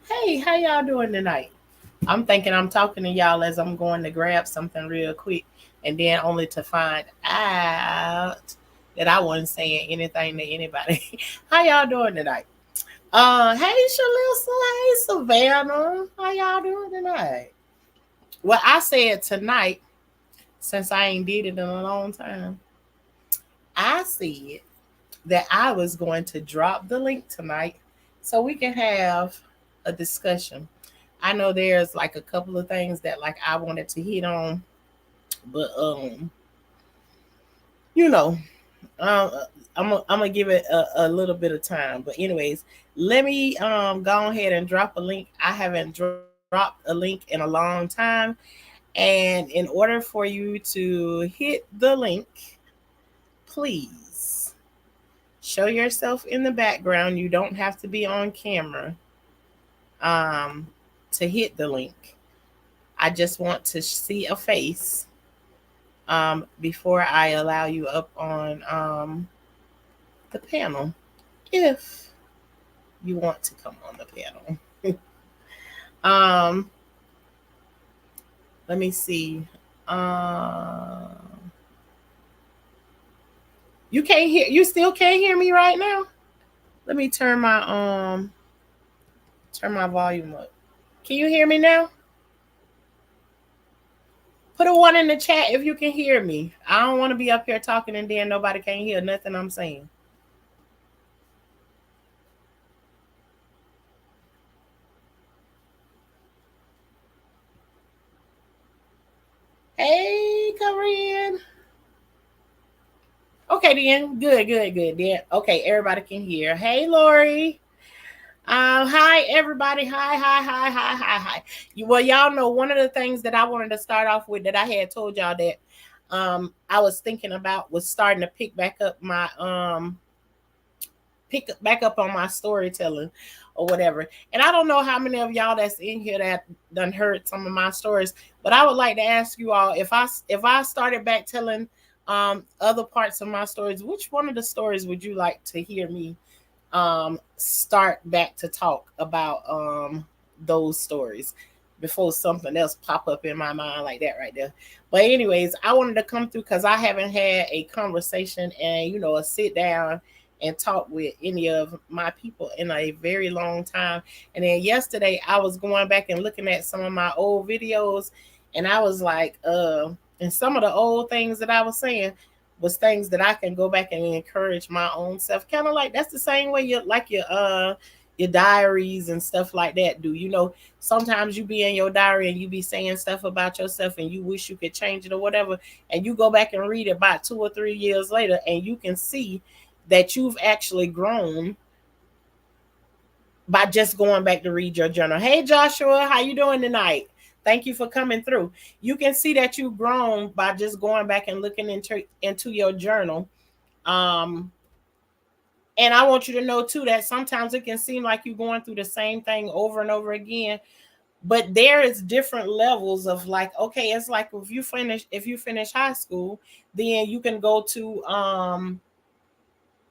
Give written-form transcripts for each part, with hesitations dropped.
Hey, how y'all doing tonight? I'm thinking I'm talking to y'all as I'm going to grab something real quick, and then only to find out that I wasn't saying anything to anybody. How y'all doing tonight? Hey Shalissa, hey Savannah, how y'all doing tonight? Well, I said tonight, since I ain't did it in a long time, I said that I was going to drop the link tonight so we can have a discussion. I know there's like a couple of things that like I wanted to hit on, but you know, um, I'm gonna give it a little bit of time. But anyways, let me go ahead and drop a link. I haven't dropped a link in a long time, and in order for you to hit the link, please show yourself in the background. You don't have to be on camera um, to hit the link. I just want to see a face before I allow you up on the panel if you want to come on the panel. um, let me see. Uh, you can't hear. You still can't hear me right now. Let me turn my volume up. Can you hear me now? Put a one in the chat if you can hear me. I don't want to be up here talking and then nobody can hear nothing I'm saying. Hey, Corinne. Okay, then. Good. Then. Okay, everybody can hear. Hey, Lori. Hi, everybody. Hi. Well, y'all know one of the things that I wanted to start off with that I had told y'all that I was thinking about was starting to pick back up on my storytelling or whatever. And I don't know how many of y'all that's in here that done heard some of my stories, but I would like to ask you all if I started back telling other parts of my stories, which one of the stories would you like to hear me start back to talk about those stories before something else pop up in my mind like that right there. But anyways, I wanted to come through because I haven't had a conversation and a sit down and talk with any of my people in a very long time. And then yesterday I was going back and looking at some of my old videos, and I was like, and some of the old things that I was saying was things that I can go back and encourage my own self. Kind of like that's the same way you like your diaries and stuff like that do. Sometimes you be in your diary and you be saying stuff about yourself and you wish you could change it or whatever, and you go back and read it about 2 or 3 years later and you can see that you've actually grown by just going back to read your journal. Hey Joshua, how you doing tonight? Thank you for coming through. You can see that you've grown by just going back and looking into your journal. Um, and I want you to know too that sometimes it can seem like you're going through the same thing over and over again, but there is different levels of like, okay, it's like if you finish high school, then you can go to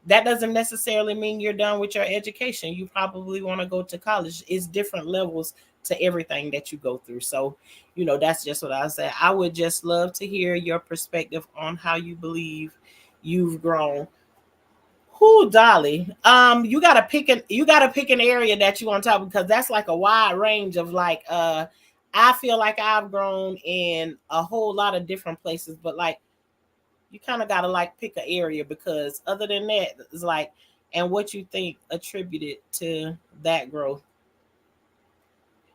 that doesn't necessarily mean you're done with your education. You probably want to go to college. It's different levels to everything that you go through. So, that's just what I said. I would just love to hear your perspective on how you believe you've grown. Who, Dolly? You gotta pick an area that you want to talk, because that's like a wide range of like I feel like I've grown in a whole lot of different places, but like you kind of gotta like pick an area, because other than that, it's like, and what you think attributed to that growth.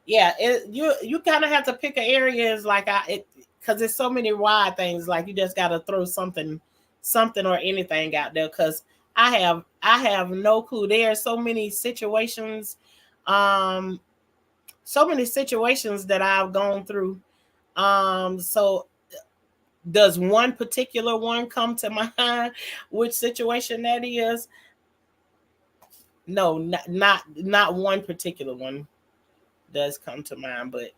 Yeah, you kind of have to pick an area. Is like because there's so many wide things. Like you just gotta throw something or anything out there. Because I have no clue. There are um, so many situations that I've gone through. So does one particular one come to mind? Which situation that is? No, not one particular one does come to mind, but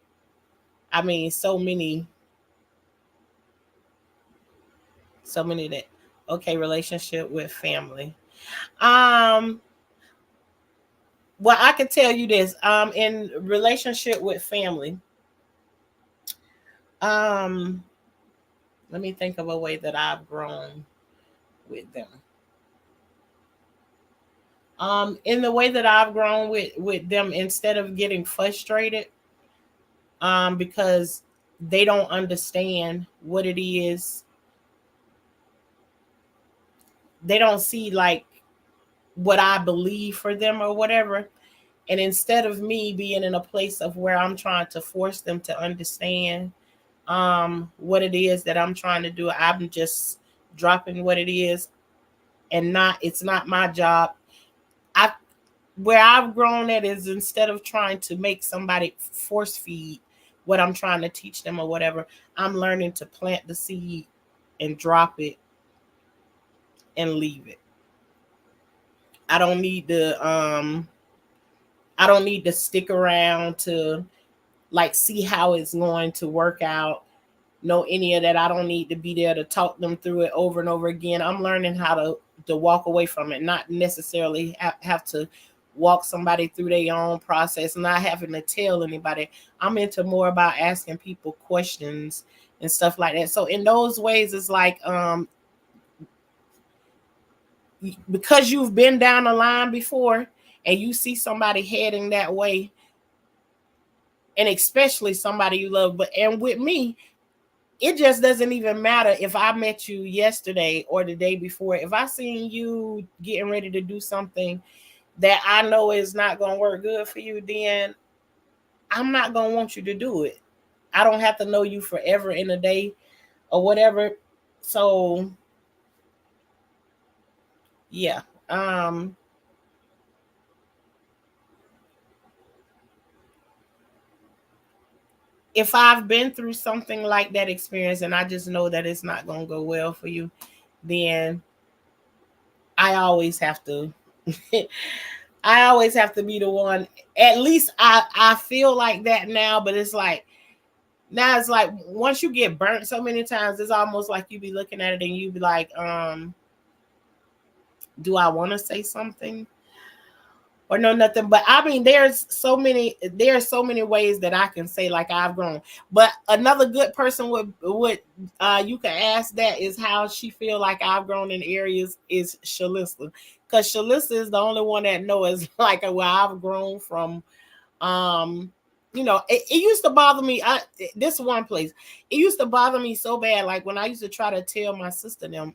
I mean, so many that. Okay, relationship with family. Um, Well, I can tell you this. In relationship with family, um, let me think of a way that I've grown with them. In the way that I've grown with them, instead of getting frustrated, because they don't understand what it is, they don't see like what I believe for them or whatever. And instead of me being in a place of where I'm trying to force them to understand what it is that I'm trying to do, I'm just dropping what it is, and not it's not my job. I Where I've grown at is, instead of trying to make somebody force feed what I'm trying to teach them or whatever, I'm learning to plant the seed and drop it and leave it. I don't need to I don't need to stick around to like see how it's going to work out. No, any of that. I don't need to be there to talk them through it over and over again. I'm learning how to walk away from it, not necessarily have to walk somebody through their own process, not having to tell anybody. I'm into more about asking people questions and stuff like that. So in those ways, it's like because you've been down the line before and you see somebody heading that way, and especially somebody you love. But and with me, it just doesn't even matter if I met you yesterday or the day before. If I seen you getting ready to do something that I know is not going to work good for you, then I'm not going to want you to do it. I don't have to know you forever in a day or whatever. So yeah. If I've been through something like that experience and I just know that it's not going to go well for you, then I always have to I always have to be the one. At least I feel like that now, but it's like now it's like once you get burnt so many times, it's almost like you be looking at it and you be like, do I want to say something? Or no nothing. But I mean, there's so many ways that I can say like I've grown. But another good person would you can ask that is how she feel like I've grown in areas is Shalissa. Because Shalissa is the only one that knows like where I've grown from. um it used to bother me. This one place, it used to bother me so bad, like when I used to try to tell my sister them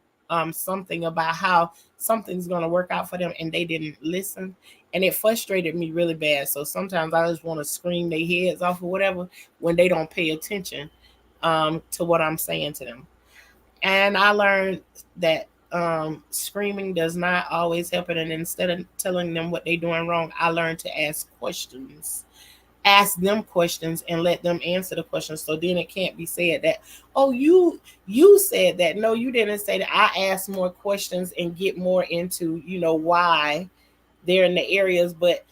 something about how something's going to work out for them and they didn't listen, and it frustrated me really bad. So sometimes I just want to scream their heads off or whatever when they don't pay attention to what I'm saying to them. And I learned that screaming does not always help it, and instead of telling them what they're doing wrong, I learned to ask them questions and let them answer the questions. So then it can't be said that, oh, you said that. No, you didn't say that. I ask more questions and get more into why they're in the areas. But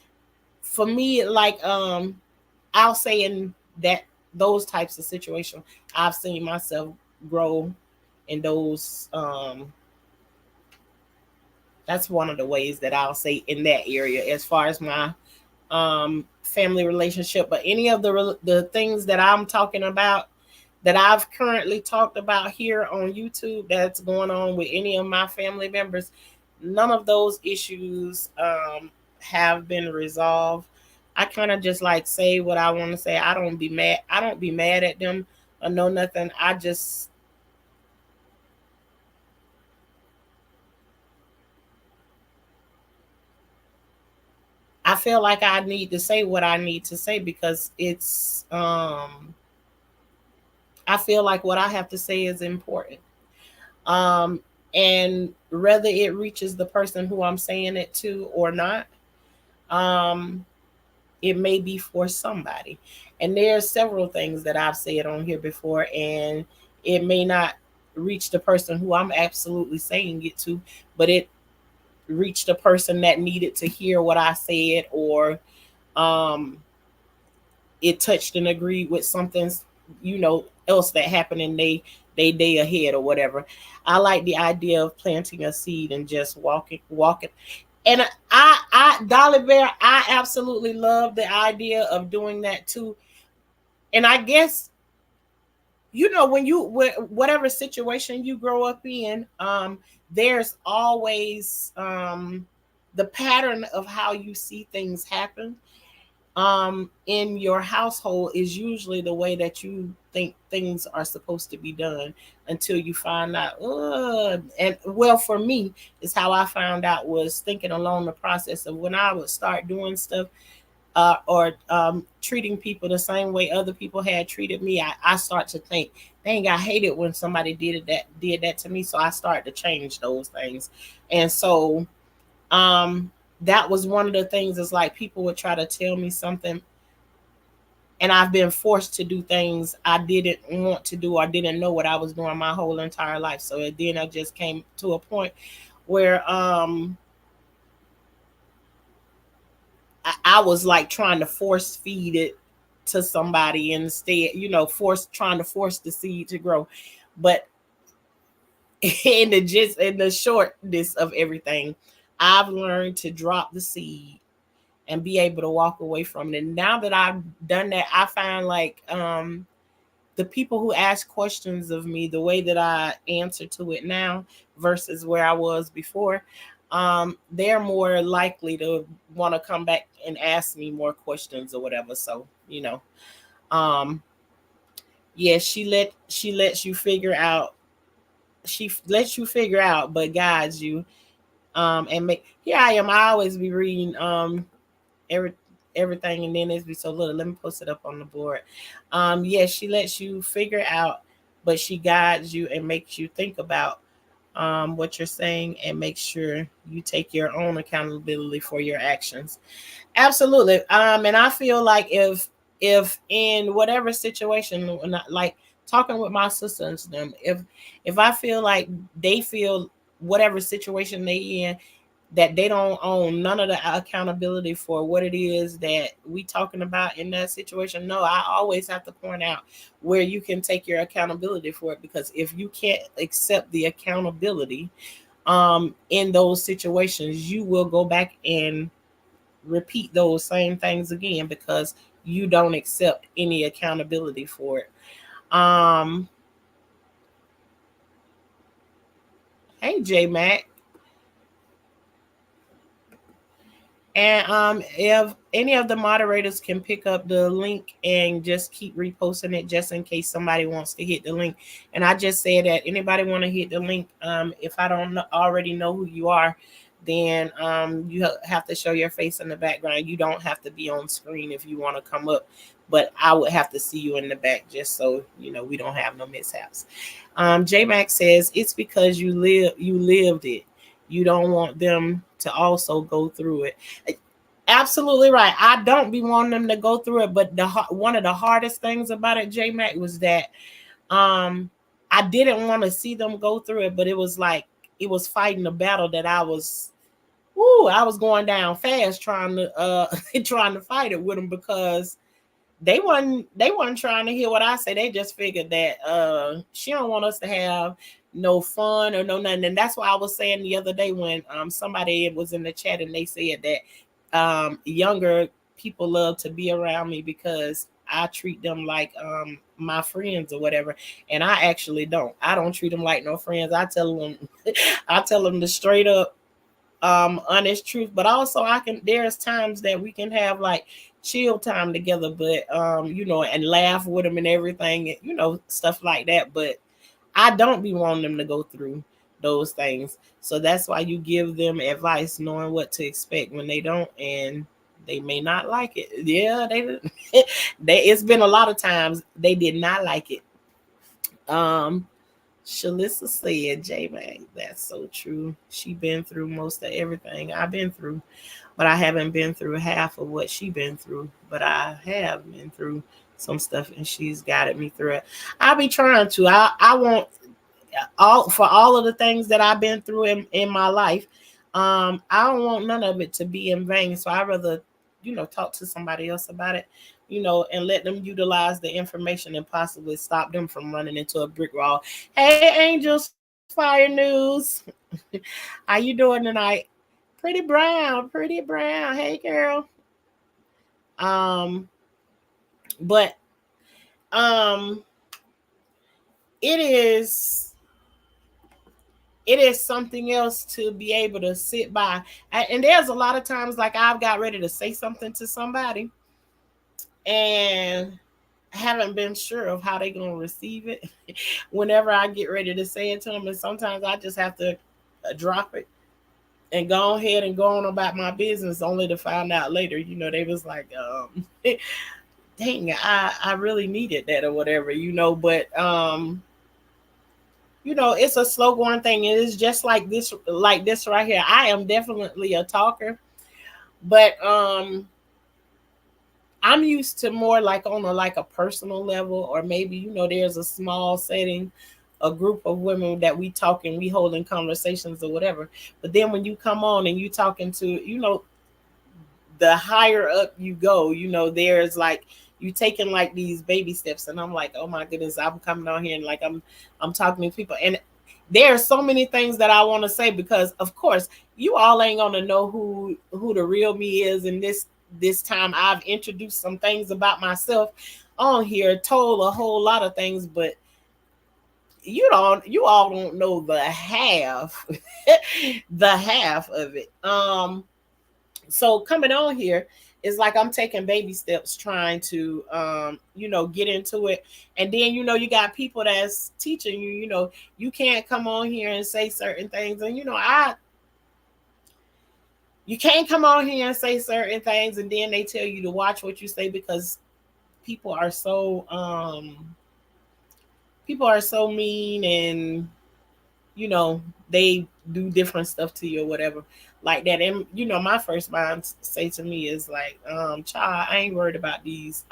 for me, like I'll say in that those types of situations, I've seen myself grow in those. That's one of the ways that I'll say in that area as far as my family relationship. But any of the things that I'm talking about, that I've currently talked about here on YouTube, that's going on with any of my family members, none of those issues have been resolved. I kind of just like say what I want to say. I don't be mad at them or no nothing. I feel like I need to say what I need to say because I feel like what I have to say is important. Um and whether it reaches the person who I'm saying it to or not, um it may be for somebody. And there are several things that I've said on here before, and it may not reach the person who I'm absolutely saying it to, but it reached a person that needed to hear what I said, or um it touched and agreed with something else that happened in they day ahead or whatever. I like the idea of planting a seed and just walking. And Dolly Bear, I absolutely love the idea of doing that too. And I guess, when whatever situation you grow up in, there's always the pattern of how you see things happen in your household is usually the way that you think things are supposed to be done until you find out. And well, for me, is how I found out was thinking along the process of when I would start doing stuff or treating people the same way other people had treated me. I start to think, dang, I hate it when somebody did that to me. So I started to change those things, and so um, that was one of the things. Is like people would try to tell me something, and I've been forced to do things I didn't want to do or didn't know what I was doing my whole entire life. So then I just came to a point where I was like trying to force feed it to somebody instead, trying to force the seed to grow. But in the shortness of everything, I've learned to drop the seed and be able to walk away from it. And now that I've done that, I find like the people who ask questions of me, the way that I answer to it now versus where I was before, they're more likely to want to come back and ask me more questions or whatever. So, um, yeah, she lets you figure out. She lets you figure out, but guides you. And make here I am. I always be reading every everything, and then it's be so little. Let me post it up on the board. Yeah, she lets you figure out, but she guides you and makes you think about what you're saying and make sure you take your own accountability for your actions. Absolutely. And I feel like if in whatever situation, like talking with my sisters, them, if I feel like they feel whatever situation they in, that they don't own none of the accountability for what it is that we talking about in that situation. No, I always have to point out where you can take your accountability for it, because if you can't accept the accountability in those situations, you will go back and repeat those same things again because you don't accept any accountability for it. um hey, J Mac. And if any of the moderators can pick up the link and just keep reposting it, just in case somebody wants to hit the link. And I just said that anybody want to hit the link. If I don't already know who you are, then you have to show your face in the background. You don't have to be on screen if you want to come up, but I would have to see you in the back just so we don't have no mishaps. J Max says it's because you lived it. You don't want them to also go through it. Absolutely right. I don't be wanting them to go through it, but one of the hardest things about it, J Mac, was that I didn't want to see them go through it, but it was like it was fighting a battle that I was going down fast trying to trying to fight it with them, because they weren't trying to hear what I say. They just figured that she don't want us to have no fun or no nothing. And that's why I was saying the other day when somebody was in the chat and they said that younger people love to be around me because I treat them like my friends or whatever. And I actually don't. I don't treat them like no friends. I tell them I tell them the straight up honest truth. But also there's times that we can have like chill time together, but and laugh with them and everything, stuff like that. But I don't be wanting them to go through those things. So that's why you give them advice knowing what to expect when they don't, and they may not like it. Yeah, it's been a lot of times they did not like it. Shalissa said, J Mac, that's so true. She been through most of everything I've been through, but I haven't been through half of what she been through. But I have been through some stuff, and she's guided me through it. I'll be trying to. I want all of the things that I've been through in my life. I don't want none of it to be in vain. So I'd rather, talk to somebody else about it, and let them utilize the information and possibly stop them from running into a brick wall. Hey, Angels Fire News. How you doing tonight? Pretty Brown, Pretty Brown. Hey, girl. Um, but um, it is something else to be able to sit by. And there's a lot of times like I've got ready to say something to somebody and haven't been sure of how they're going to receive it whenever I get ready to say it to them. And sometimes I just have to drop it and go ahead and go on about my business, only to find out later, they was like, dang, I really needed that or whatever, but it's a slow going thing. It is just like this right here. I am definitely a talker, but I'm used to more like on a personal level, or maybe there's a small setting, a group of women that we talk and we holding conversations or whatever. But then when you come on and you talking to the higher up you go, there's like you taking like these baby steps, and I'm like, oh my goodness, I'm coming on here and like I'm talking to people, and there are so many things that I want to say, because of course you all ain't gonna know who the real me is. And this time I've introduced some things about myself on here, told a whole lot of things, but you all don't know the half the half of it. So coming on here is like I'm taking baby steps trying to get into it. And then you got people that's teaching you, you can't come on here and say certain things. And you can't come on here and say certain things and then they tell you to watch what you say, because people are so mean, and they do different stuff to you or whatever like that. And my first mind say to me is like, child, I ain't worried about these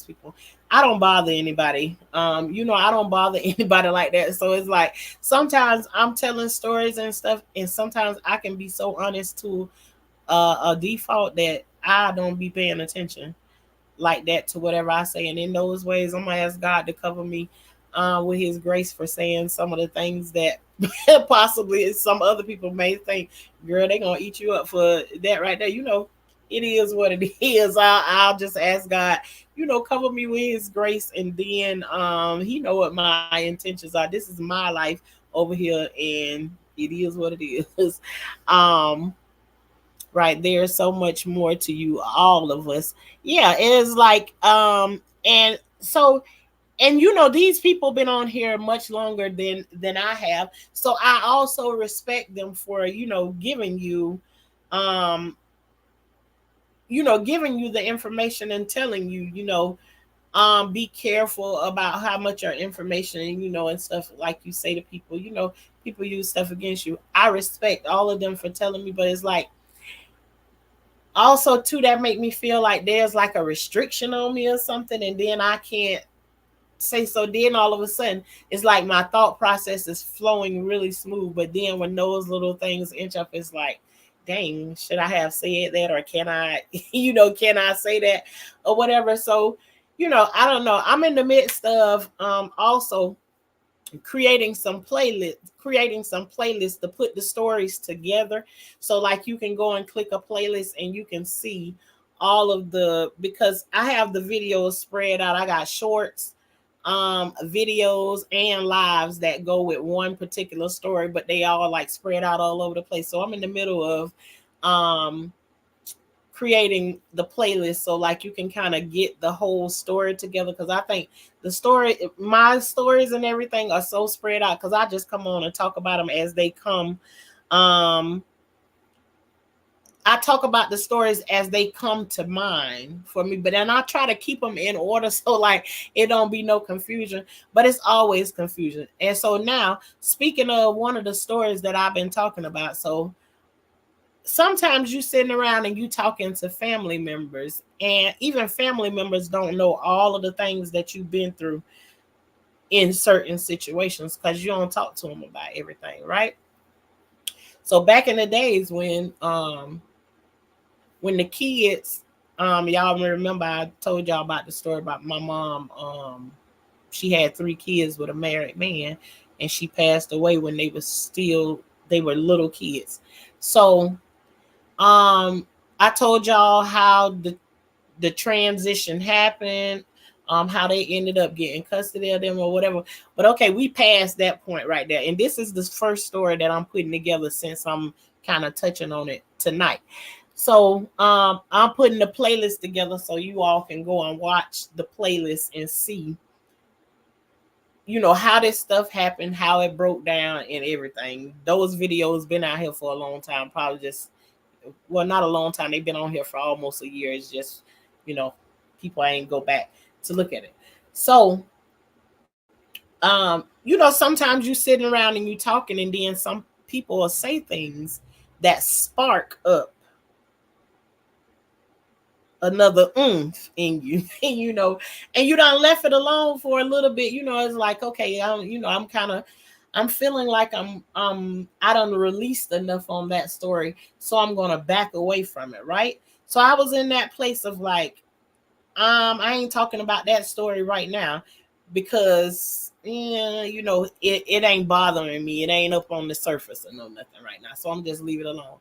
people. I don't bother anybody. I don't bother anybody like that. So it's like sometimes I'm telling stories and stuff, and sometimes I can be so honest to a default that I don't be paying attention like that to whatever I say. And in those ways, I'm gonna ask God to cover me with his grace for saying some of the things that possibly some other people may think, girl, they gonna eat you up for that right there. It is what it is. I'll just ask God, cover me with his grace, and then he know what my intentions are. This is my life over here, and it is what it is. um right, there's so much more to you, all of us. Yeah, it is like and so, and these people been on here much longer than I have, so I also respect them for giving you giving you the information and telling you, be careful about how much your information, and stuff like you say to people. People use stuff against you. I respect all of them for telling me, but it's like also too, that make me feel like there's like a restriction on me or something, and then I can't say so. Then all of a sudden it's like my thought process is flowing really smooth, but then when those little things inch up, it's like, dang, should I have said that, or can I can I say that or whatever. So I don't know, I'm in the midst of also creating some playlists to put the stories together. So like you can go and click a playlist and you can see all of because I have the videos spread out. I got shorts, videos, and lives that go with one particular story, but they all like spread out all over the place. So I'm in the middle of creating the playlist, so like you can kind of get the whole story together, because I think my stories and everything are so spread out, because I just come on and talk about them as they come. I talk about the stories as they come to mind for me, but then I try to keep them in order so like it don't be no confusion, but it's always confusion. And so now, speaking of one of the stories that I've been talking about, so sometimes you sitting around and you talking to family members, and even family members don't know all of the things that you've been through in certain situations, because you don't talk to them about everything, right? So back in the days when the kids, y'all remember I told y'all about the story about my mom. She had 3 kids with a married man, and she passed away when they were little kids. So I told y'all how the transition happened, how they ended up getting custody of them or whatever. But okay, we passed that point right there. And this is the first story that I'm putting together since I'm kind of touching on it tonight. So I'm putting the playlist together so you all can go and watch the playlist and see, how this stuff happened, how it broke down and everything. Those videos been out here for a long time, probably just, well, not a long time. They've been on here for almost a year. It's just, you know, people ain't go back to look at it. So, sometimes you sitting around and you talking, and then some people will say things that spark up another oomph in you, and you done left it alone for a little bit. It's like, okay, I'm feeling like I done released enough on that story, so I'm gonna back away from it, right? So I was in that place of like, I ain't talking about that story right now because it ain't bothering me. It ain't up on the surface or no nothing right now. So I'm just leave it alone.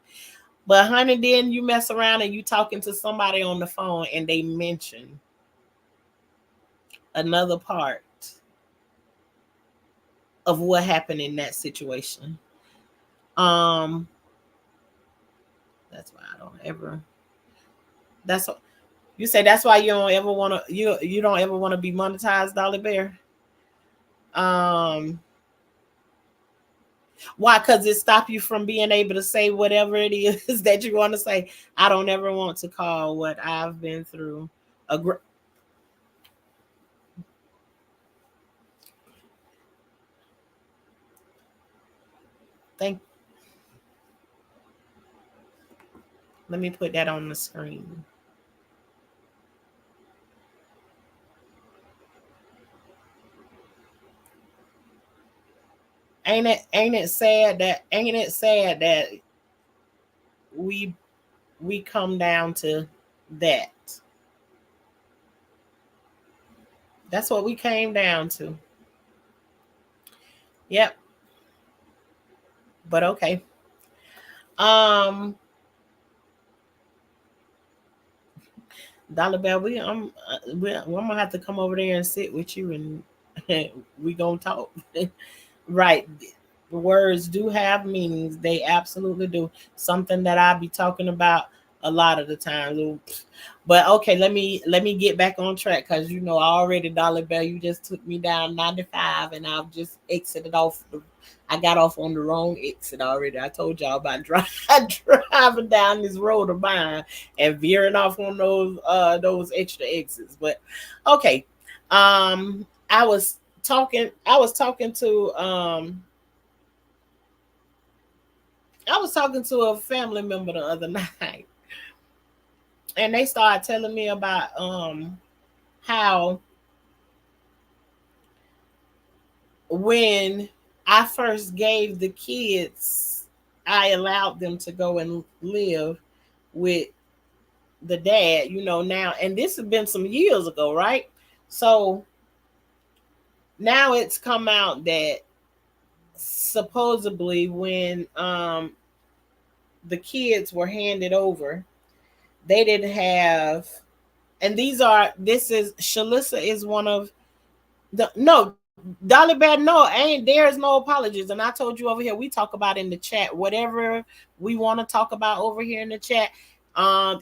But honey, then you mess around and you talking to somebody on the phone and they mention another part of what happened in that situation. Um, that's why I don't ever. That's what you say. That's why you don't ever want to. You don't ever want to be monetized, Dolly Bear. Um, why? Because it stop you from being able to say whatever it is that you want to say. I don't ever want to call what I've been through a thank. Let me put that on the screen. Ain't it sad that we we come down to that. That's what we came down to. Yep. But okay. Um, Dollar Bell, I'm gonna have to come over there and sit with you, and we gonna talk. Right. The words do have meanings. They absolutely do. Something that I be talking about a lot of the time. But okay, let me get back on track because already, Dollar Bell, you just took me down 95 and I've just exited off I got off on the wrong exit already. I told y'all about driving down this road of mine and veering off on those extra exits. But okay. I was talking to a family member the other night, and they started telling me about how when I first gave the kids, I allowed them to go and live with the dad, now, and this has been some years ago, right? So now it's come out that supposedly when the kids were handed over, they didn't have, and this is Shalissa is one of the, no, Dolly Bad, no, ain't, there's no apologies. And I told you over here, we talk about in the chat whatever we want to talk about over here in the chat. Um,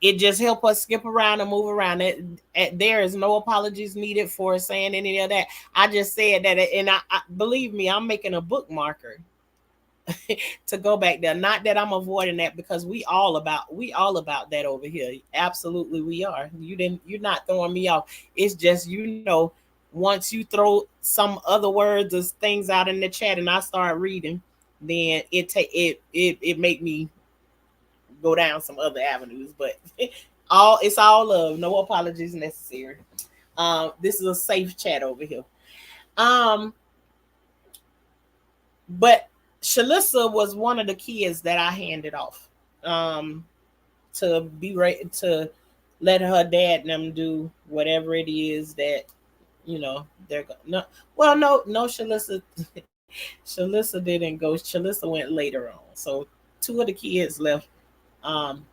it just help us skip around and move around. There is no apologies needed for saying any of that. I just said that, and I believe me, I'm making a bookmarker to go back there. Not that I'm avoiding that, because we all about that over here. Absolutely, we are. You're not throwing me off. It's just, once you throw some other words or things out in the chat and I start reading, then it make me go down some other avenues. But it's all love. No apologies necessary. This is a safe chat over here. Um, but Shalissa was one of the kids that I handed off, to be right, to let her dad and them do whatever it is that they're going. No, well, no, Shalissa, Shalissa didn't go. Shalissa went later on. So two of the kids left.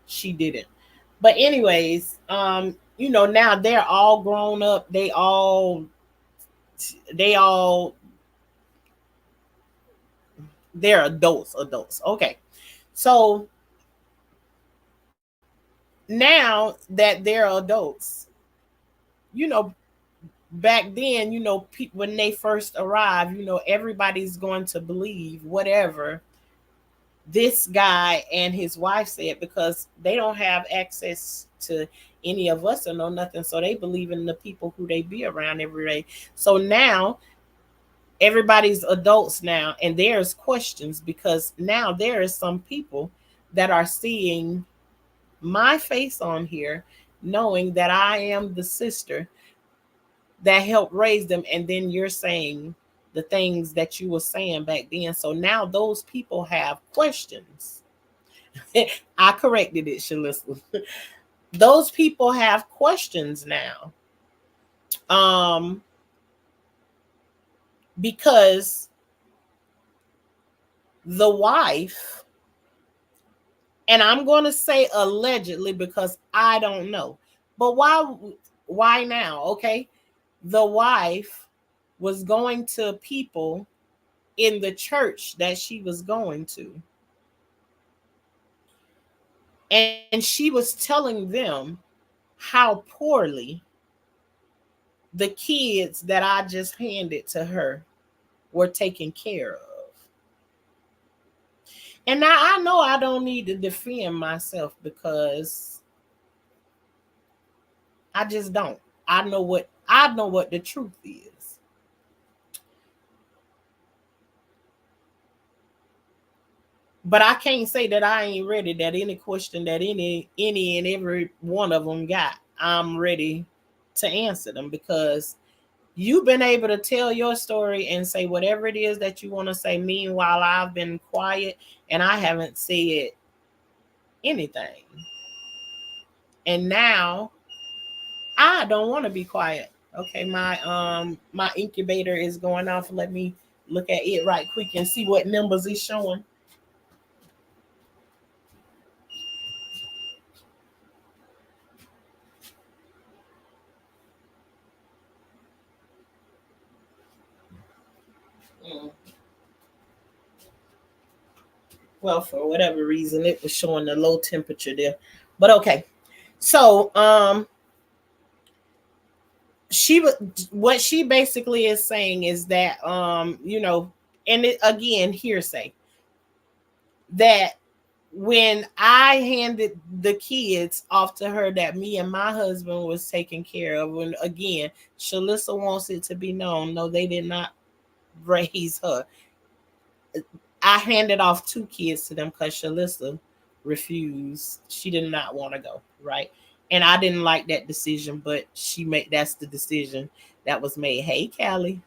She didn't. But anyways, now they're all grown up. They all they're adults. Okay. So now that they're adults, you know, back then, people when they first arrive, everybody's going to believe whatever this guy and his wife said because they don't have access to any of us or know nothing. So they believe in the people who they be around every day. So now everybody's adults now, and there's questions because now there is some people that are seeing my face on here, knowing that I am the sister that helped raise them, and then you're saying the things that you were saying back then. So now those people have questions. I corrected it, Shalissa. Those people have questions now. Because the wife, and I'm going to say allegedly because I don't know. But why now? Okay. The wife was going to people in the church that she was going to. And she was telling them how poorly the kids that I just handed to her were taken care of. And now I know I don't need to defend myself because I just don't. I know what the truth is. But I can't say that I ain't ready, that any question that any and every one of them got, I'm ready to answer them because you've been able to tell your story and say whatever it is that you want to say. Meanwhile, I've been quiet and I haven't said anything. And now I don't want to be quiet. Okay, my incubator is going off. Let me look at it right quick and see what numbers it's showing. Mm. Well, for whatever reason, it was showing the low temperature there. But okay. So what she basically is saying is that and it, again, hearsay, that when I handed the kids off to her that me and my husband was taking care of, and again, Shalissa wants it to be known, no, they did not raise her. I handed off two kids to them because Shalissa refused. She did not want to go, right? And I didn't like that decision, but that's the decision that was made. Hey, Callie.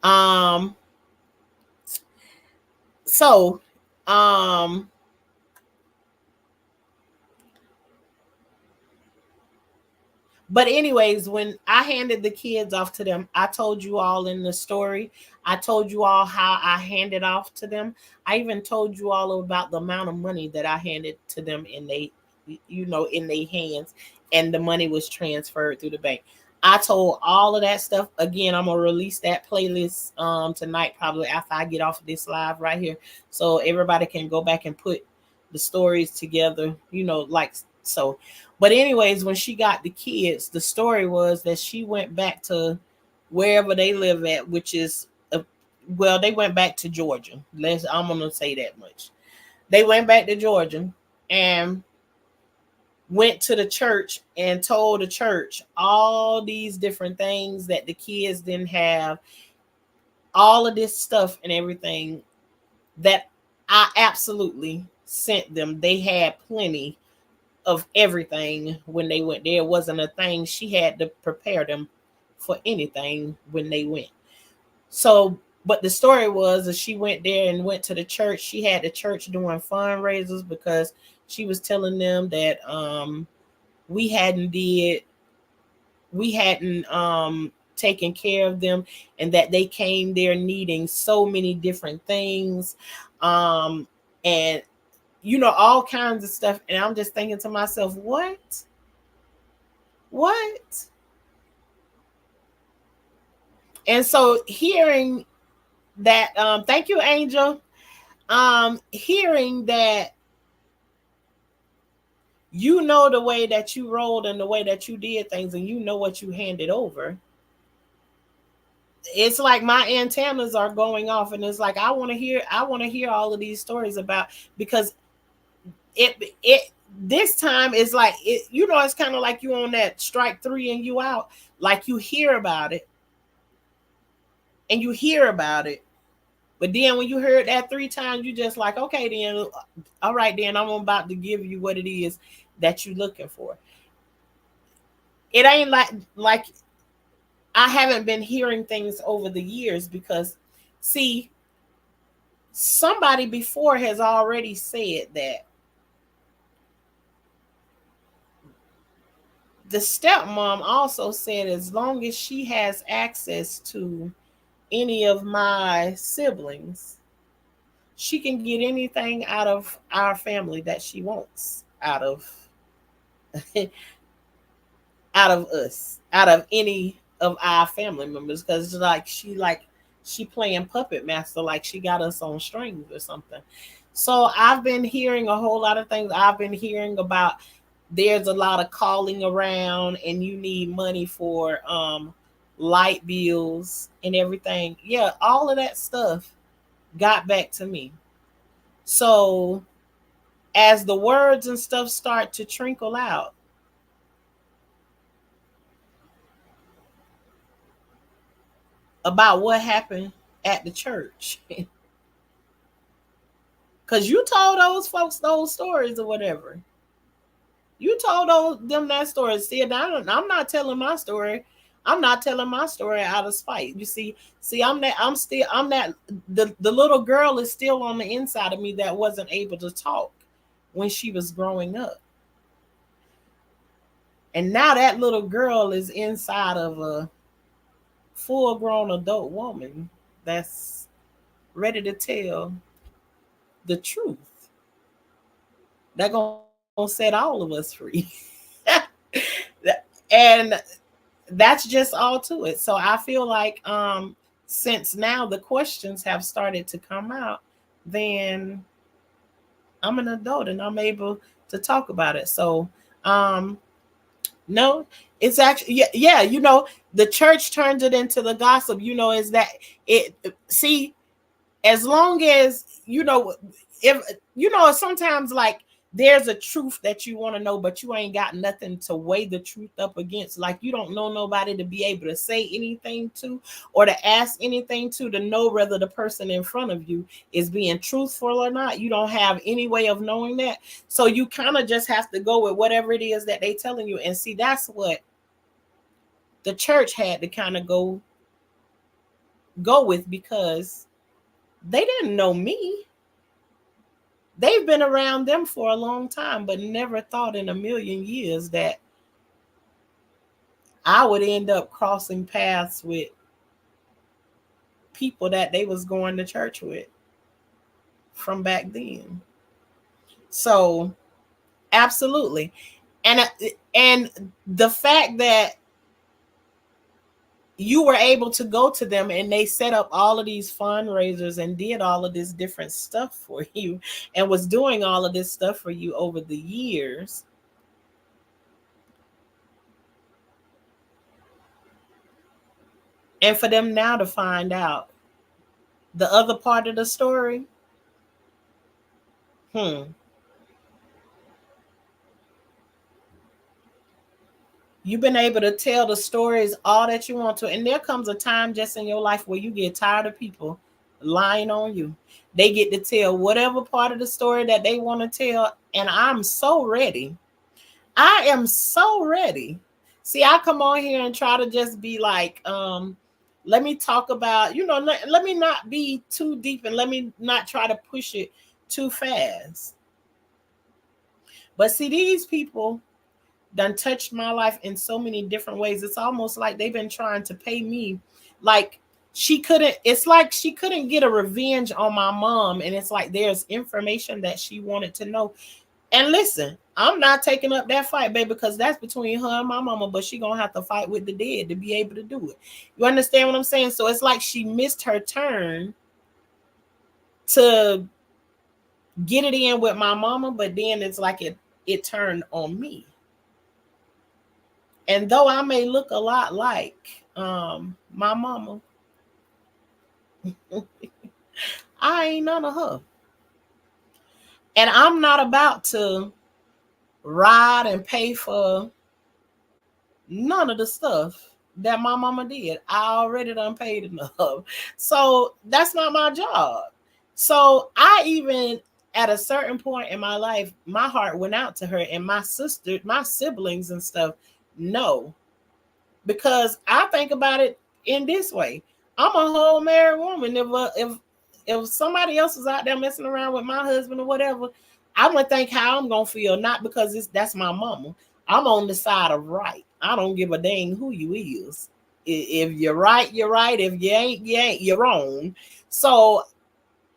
Um, so um But anyways, when I handed the kids off to them, I told you all in the story. I told you all how I handed off to them. I even told you all about the amount of money that I handed to them in their hands, and the money was transferred through the bank. I told all of that stuff. Again, I'm gonna release that playlist tonight, probably after I get off of this live right here, so everybody can go back and put the stories together. Like so. But anyways, when she got the kids, the story was that she went back to wherever they live at, which is well, they went back to Georgia. I'm gonna say that much. They went back to Georgia and went to the church and told the church all these different things that the kids didn't have, all of this stuff and everything that I absolutely sent them. They had plenty of everything when they went there. It wasn't a thing she had to prepare them for anything when they went. So, but the story was that she went there and went to the church. She had the church doing fundraisers because she was telling them that we hadn't did we hadn't taken care of them, and that they came there needing so many different things, and all kinds of stuff. And I'm just thinking to myself, what? What? And so hearing that, thank you, Angel. Hearing that the way that you rolled and the way that you did things, and what you handed over, it's like my antennas are going off, and it's like I want to hear all of these stories about, because it this time is like it's kind of like you on that strike 3 and you out, like you hear about it and you hear about it, but then when you heard that 3 times, you just like, okay, then all right, then I'm about to give you what it is that you're looking for. It ain't like I haven't been hearing things over the years, because see, somebody before has already said that the stepmom also said, as long as she has access to any of my siblings, she can get anything out of our family that she wants out of out of us, out of any of our family members, because she playing puppet master, like she got us on strings or something. So I've been hearing a whole lot of things. I've been hearing about, there's a lot of calling around and you need money for light bills and everything. Yeah, all of that stuff got back to me. So as the words and stuff start to trickle out about what happened at the church, because you told those folks those stories or whatever. You told them that story. See, I'm not telling my story. I'm not telling my story out of spite. You see, I'm that the little girl is still on the inside of me that wasn't able to talk when she was growing up. And now that little girl is inside of a full grown adult woman that's ready to tell the truth. That gonna set all of us free. And that's just all to it. So I feel like since now the questions have started to come out, then I'm an adult and I'm able to talk about it. So no, it's actually, yeah, the church turns it into the gossip, is that it, see, as long as if sometimes, like, there's a truth that you want to know, but you ain't got nothing to weigh the truth up against. Like, you don't know nobody to be able to say anything to, or to ask anything to know whether the person in front of you is being truthful or not. You don't have any way of knowing that. So you kind of just have to go with whatever it is that they telling you. And see, that's what the church had to kind of go with, because they didn't know me. They've been around them for a long time, but never thought in a million years that I would end up crossing paths with people that they was going to church with from back then. So absolutely. And the fact that you were able to go to them and they set up all of these fundraisers and did all of this different stuff for you and was doing all of this stuff for you over the years. And for them now to find out the other part of the story, you've been able to tell the stories all that you want to. And there comes a time just in your life where you get tired of people lying on you. They get to tell whatever part of the story that they want to tell. And I'm so ready. I am so ready. See, I come on here and try to just be like, let me talk about, let me not be too deep, and let me not try to push it too fast. But see, these people done touched my life in so many different ways. It's almost like they've been trying to pay me. Like, it's like she couldn't get a revenge on my mom, and it's like there's information that she wanted to know. And listen, I'm not taking up that fight, baby, because that's between her and my mama, but she gonna have to fight with the dead to be able to do it. You understand what I'm saying? So it's like she missed her turn to get it in with my mama, but then it's like it turned on me. And though I may look a lot like my mama, I ain't none of her. And I'm not about to ride and pay for none of the stuff that my mama did. I already done paid enough. So that's not my job. So I even at a certain point in my life, my heart went out to her, and my sister, my siblings and stuff. No, because I think about it in this way. I'm a whole married woman. If somebody else is out there messing around with my husband or whatever, I'm gonna think how I'm gonna feel, not because that's my mama. I'm on the side of right. I don't give a dang who you is. If you're right, you're right. If you ain't, you ain't. You're wrong. So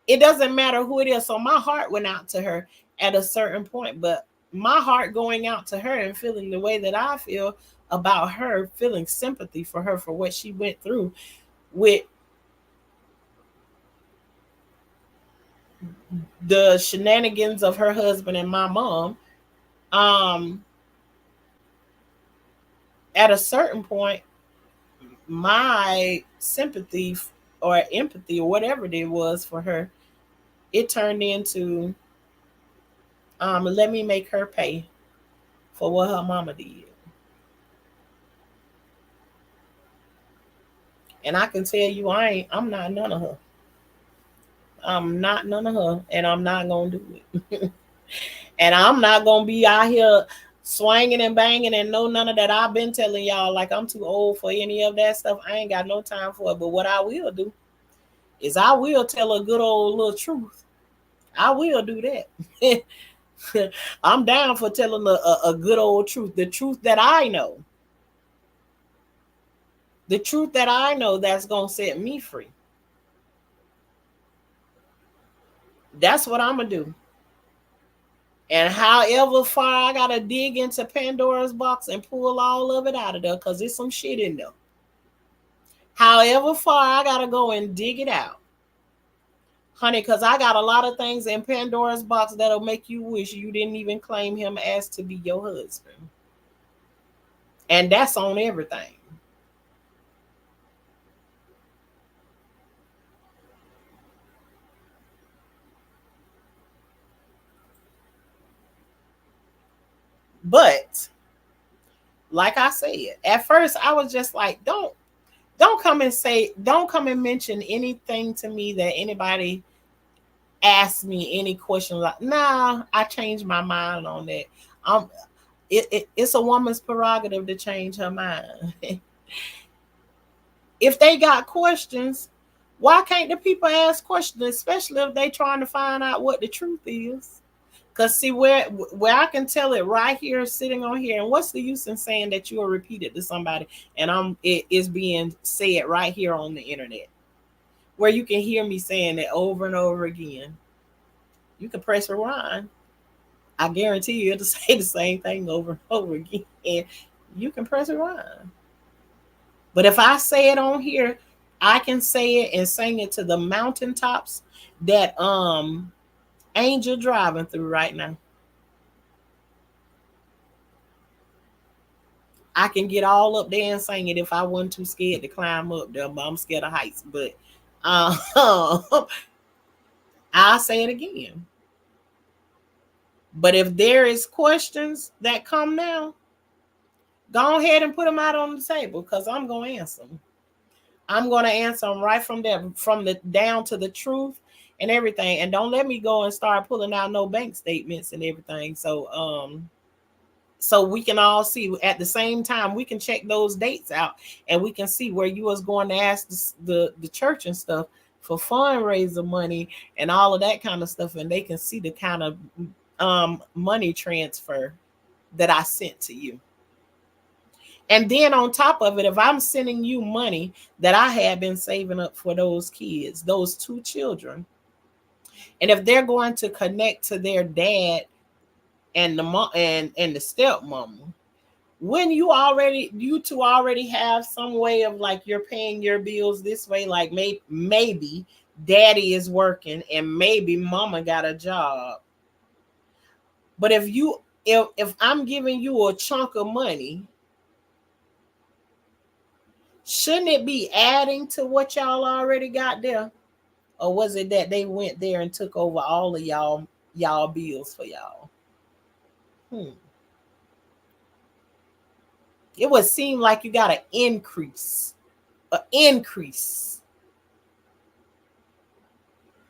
it doesn't matter who it is. So my heart went out to her at a certain point, but my heart going out to her and feeling the way that I feel about her, feeling sympathy for her for what she went through with the shenanigans of her husband and my mom. At a certain point, my sympathy or empathy or whatever it was for her, it turned into let me make her pay for what her mama did. And I can tell you, I'm not none of her. I'm not none of her, and I'm not gonna do it. And I'm not gonna be out here swinging and banging and know none of that. I've been telling y'all, like, I'm too old for any of that stuff. I ain't got no time for it. But what I will do is I will tell a good old little truth. I will do that. I'm down for telling a good old truth, the truth that I know. The truth that I know that's gonna set me free. That's what I'm gonna do. And however far I gotta dig into Pandora's box and pull all of it out of there, because there's some shit in there. However far I gotta go and dig it out, honey, because I got a lot of things in Pandora's box that'll make you wish you didn't even claim him as to be your husband. And that's on everything. But like I said, at first I was just like, don't come and mention anything to me that anybody asked me any question. Like, nah, I changed my mind on that. It's a woman's prerogative to change her mind. If they got questions, why can't the people ask questions, especially if they trying to find out what the truth is? Because see, where I can tell it right here, sitting on here, and what's the use in saying that you will repeat it to somebody, and it is being said right here on the internet, where you can hear me saying it over and over again. You can press rewind. I guarantee you it'll say the same thing over and over again. And you can press rewind. But if I say it on here, I can say it and sing it to the mountaintops that Angel driving through right now. I can get all up there and sing it if I wasn't too scared to climb up there, but I'm scared of heights. But I'll say it again. But if there is questions that come now, go ahead and put them out on the table, because I'm going to answer them. I'm going to answer them right from there, from the down to the truth and everything. And don't let me go and start pulling out no bank statements and everything. So we can all see at the same time. We can check those dates out, and we can see where you was going to ask the church and stuff for fundraiser money and all of that kind of stuff, and they can see the kind of money transfer that I sent to you. And then on top of it, if I'm sending you money that I had been saving up for those kids, those two children, and if they're going to connect to their dad and the mom and the stepmom, when you two already have some way of like you're paying your bills this way, like maybe daddy is working and maybe mama got a job. But if I'm giving you a chunk of money, shouldn't it be adding to what y'all already got there? Or was it that they went there and took over all of y'all bills for y'all? It would seem like you got an increase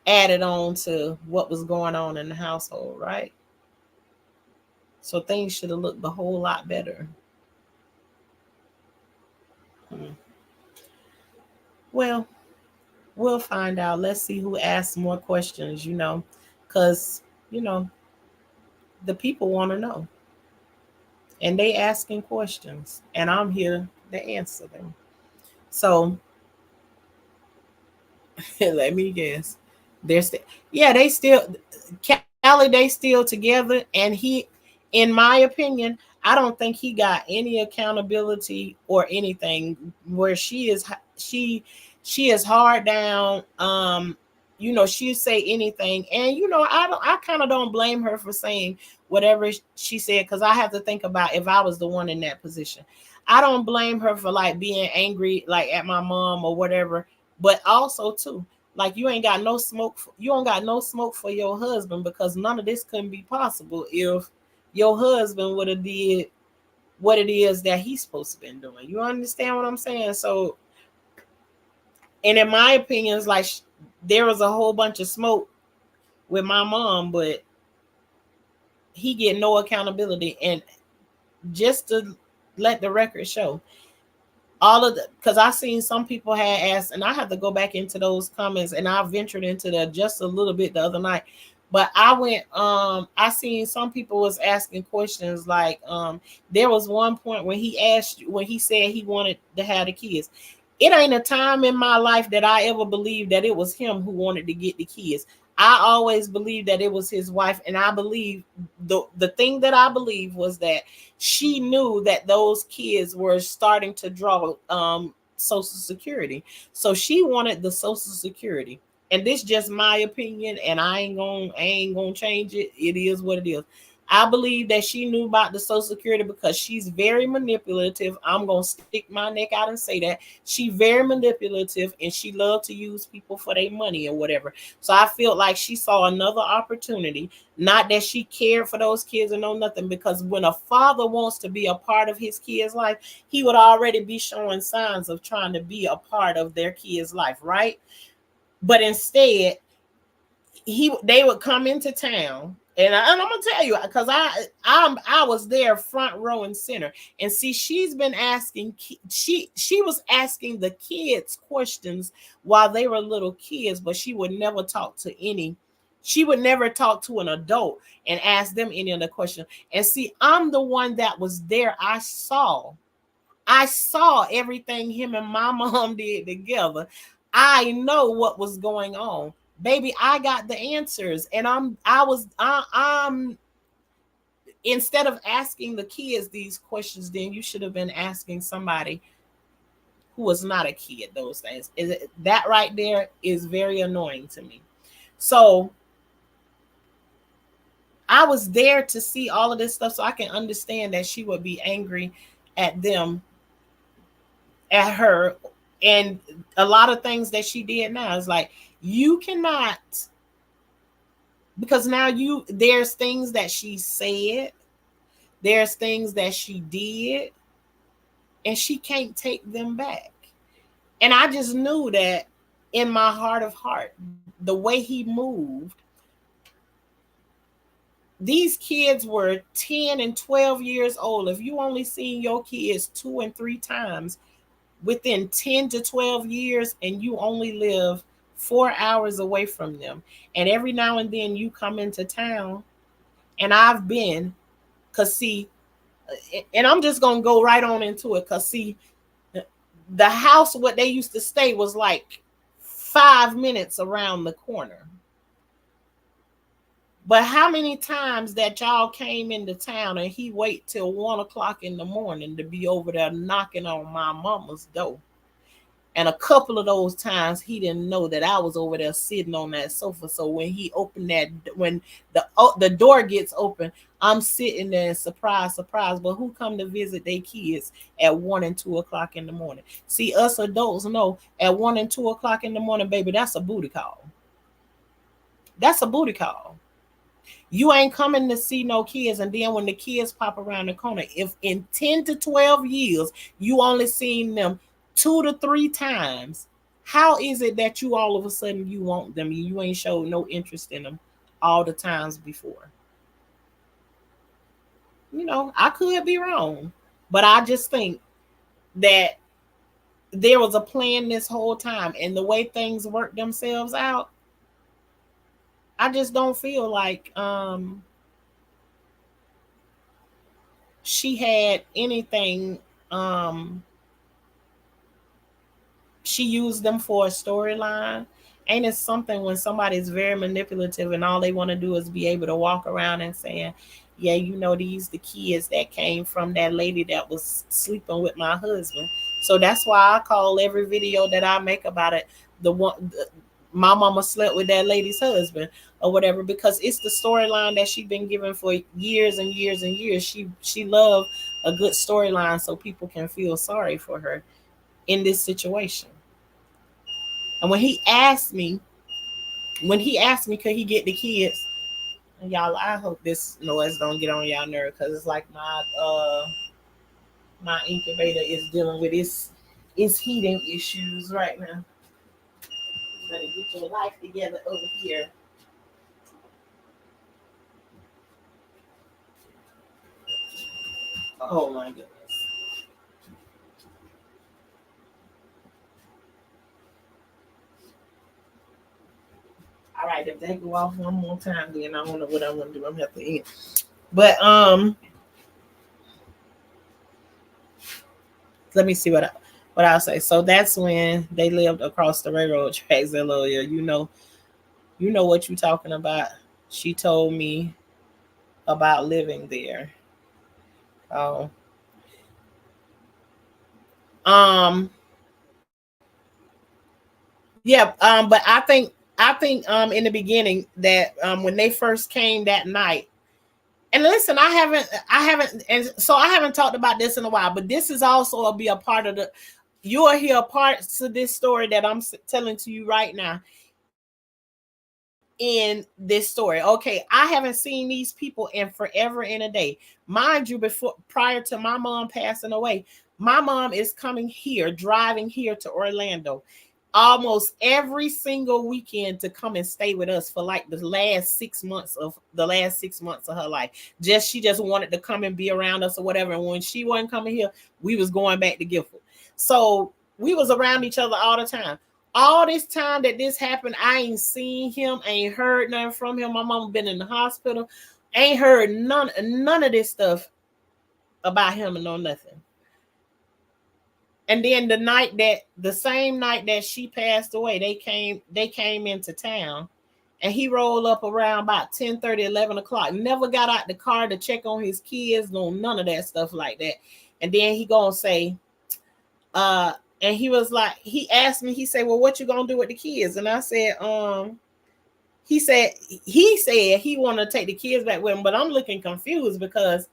added on to what was going on in the household, right? So things should have looked a whole lot better. Well, we'll find out. Let's see who asks more questions, because, the people want to know. And they asking questions, and I'm here to answer them. So let me guess. They still, Callie, they still together, and he, in my opinion, I don't think he got any accountability or anything where she is hard down. She'll say anything, and I kind of don't blame her for saying whatever she said, because I have to think about if I was the one in that position. I don't blame her for like being angry like at my mom or whatever, but also too, like you don't got no smoke for your husband, because none of this couldn't be possible if your husband would have did what it is that he's supposed to been doing. You understand what I'm saying? So, and in my opinion, it's like there was a whole bunch of smoke with my mom, but he get no accountability. And just to let the record show, because I seen some people had asked, and I have to go back into those comments, and I ventured into that just a little bit the other night. But I seen some people was asking questions like, there was one point when he said he wanted to have the kids. It ain't a time in my life that I ever believed that it was him who wanted to get the kids. I always believed that it was his wife, and I believe the thing that I believe was that she knew that those kids were starting to draw Social Security, so she wanted the Social Security. And this just my opinion, and I ain't gonna change it. It is what it is. I believe that she knew about the Social Security because she's very manipulative. I'm going to stick my neck out and say that. She's very manipulative, and she loved to use people for their money or whatever. So I feel like she saw another opportunity, not that she cared for those kids or no nothing, because when a father wants to be a part of his kid's life, he would already be showing signs of trying to be a part of their kid's life, right? But instead, they would come into town, and I'm gonna tell you, because I was there front row and center, and see, she was asking the kids questions while they were little kids, but she would never talk to an adult and ask them any of the questions. And see, I'm the one that was there. I saw everything him and my mom did together. I know what was going on. Baby, I got the answers. And I'm instead of asking the kids these questions, then you should have been asking somebody who was not a kid those things. That right there is very annoying to me. So I was there to see all of this stuff, so I can understand that she would be angry at them, at her, and a lot of things that she did now is like, you cannot, because now there's things that she said, there's things that she did, and she can't take them back. And I just knew that in my heart of heart, the way he moved, these kids were 10 and 12 years old. If you only seen your kids 2 and 3 times within 10 to 12 years, and you only live 4 hours away from them, and every now and then you come into town, and I've been, because see, And I'm just gonna go right on into it, because see, the house what they used to stay was like 5 minutes around the corner. But how many times that y'all came into town and he wait till 1 o'clock in the morning to be over there knocking on my mama's door? And a couple of those times he didn't know that I was over there sitting on that sofa. So when he opened that, when the door gets open, I'm sitting there and surprise. But who come to visit their kids at 1 and 2 o'clock in the morning? See, us adults know at 1 and 2 o'clock in the morning, baby, that's a booty call. That's a booty call. You ain't coming to see no kids, and then when the kids pop around the corner, if in 10 to 12 years you only seen them 2 to 3 times, how is it that you all of a sudden you want them? You ain't showed no interest in them all the times before. I could be wrong, but I just think that there was a plan this whole time, and the way things worked themselves out, I just don't feel like she had anything. She used them for a storyline. Ain't it something when somebody's very manipulative and all they want to do is be able to walk around and saying, yeah, these the kids that came from that lady that was sleeping with my husband. So that's why I call every video that I make about it my mama slept with that lady's husband or whatever, because it's the storyline that she's been given for years and years and years. She loved a good storyline so people can feel sorry for her in this situation. And when he asked me could he get the kids, and y'all, I hope this noise don't get on y'all nerve, because it's like my incubator is dealing with its heating issues right now. You better get your life together over here. Oh my goodness. All right, if they go off one more time, then I don't know what I'm gonna do. I'm gonna have to end. But let me see what I'll say. So that's when they lived across the railroad tracks, Eloia. You know what you're talking about. She told me about living there. Oh. Yeah, but I think in the beginning that when they first came that night, and listen, I haven't and so I haven't talked about this in a while, but this is also be a part of you'll hear parts of this story that I'm telling to you right now in this story. Okay, I haven't seen these people in forever and a day. Mind you, prior to my mom passing away, my mom is coming here, driving here to Orlando almost every single weekend to come and stay with us for like the last 6 months of her life. She just wanted to come and be around us or whatever. And when she wasn't coming here, we was going back to Gifford. So we was around each other all the time. All this time that this happened, I ain't seen him, ain't heard nothing from him. My mama been in the hospital, ain't heard none of this stuff about him and no nothing. And then the same night that she passed away, they came into town, and he rolled up around about 10:30, 11 o'clock. Never got out the car to check on his kids, no none of that stuff like that. And then he gonna say, and he was like, he asked me, he said, well, what you gonna do with the kids? And I said, he said he wanted to take the kids back with him, but I'm looking confused because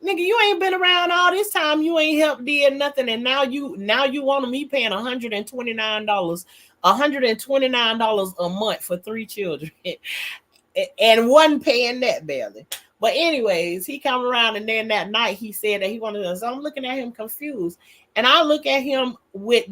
nigga, you ain't been around all this time. You ain't helped did nothing, and now you want me paying $129 a month for 3 children, and one paying that barely. But anyways, he come around, and then that night he said that he wanted us. So I'm looking at him confused, and I look at him with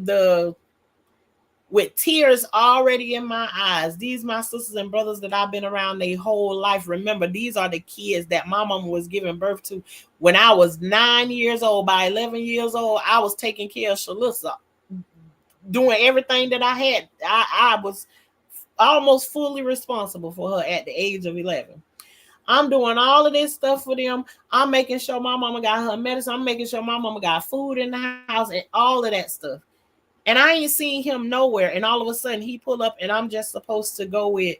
tears already in my eyes. These my sisters and brothers that I've been around their whole life. Remember, these are the kids that my mama was giving birth to when I was 9 years old. By 11 years old, I was taking care of Shalissa, doing everything that I had. I was almost fully responsible for her at the age of 11. I'm doing all of this stuff for them. I'm making sure my mama got her medicine. I'm making sure my mama got food in the house and all of that stuff. And I ain't seen him nowhere. And all of a sudden he pull up and I'm just supposed to go with.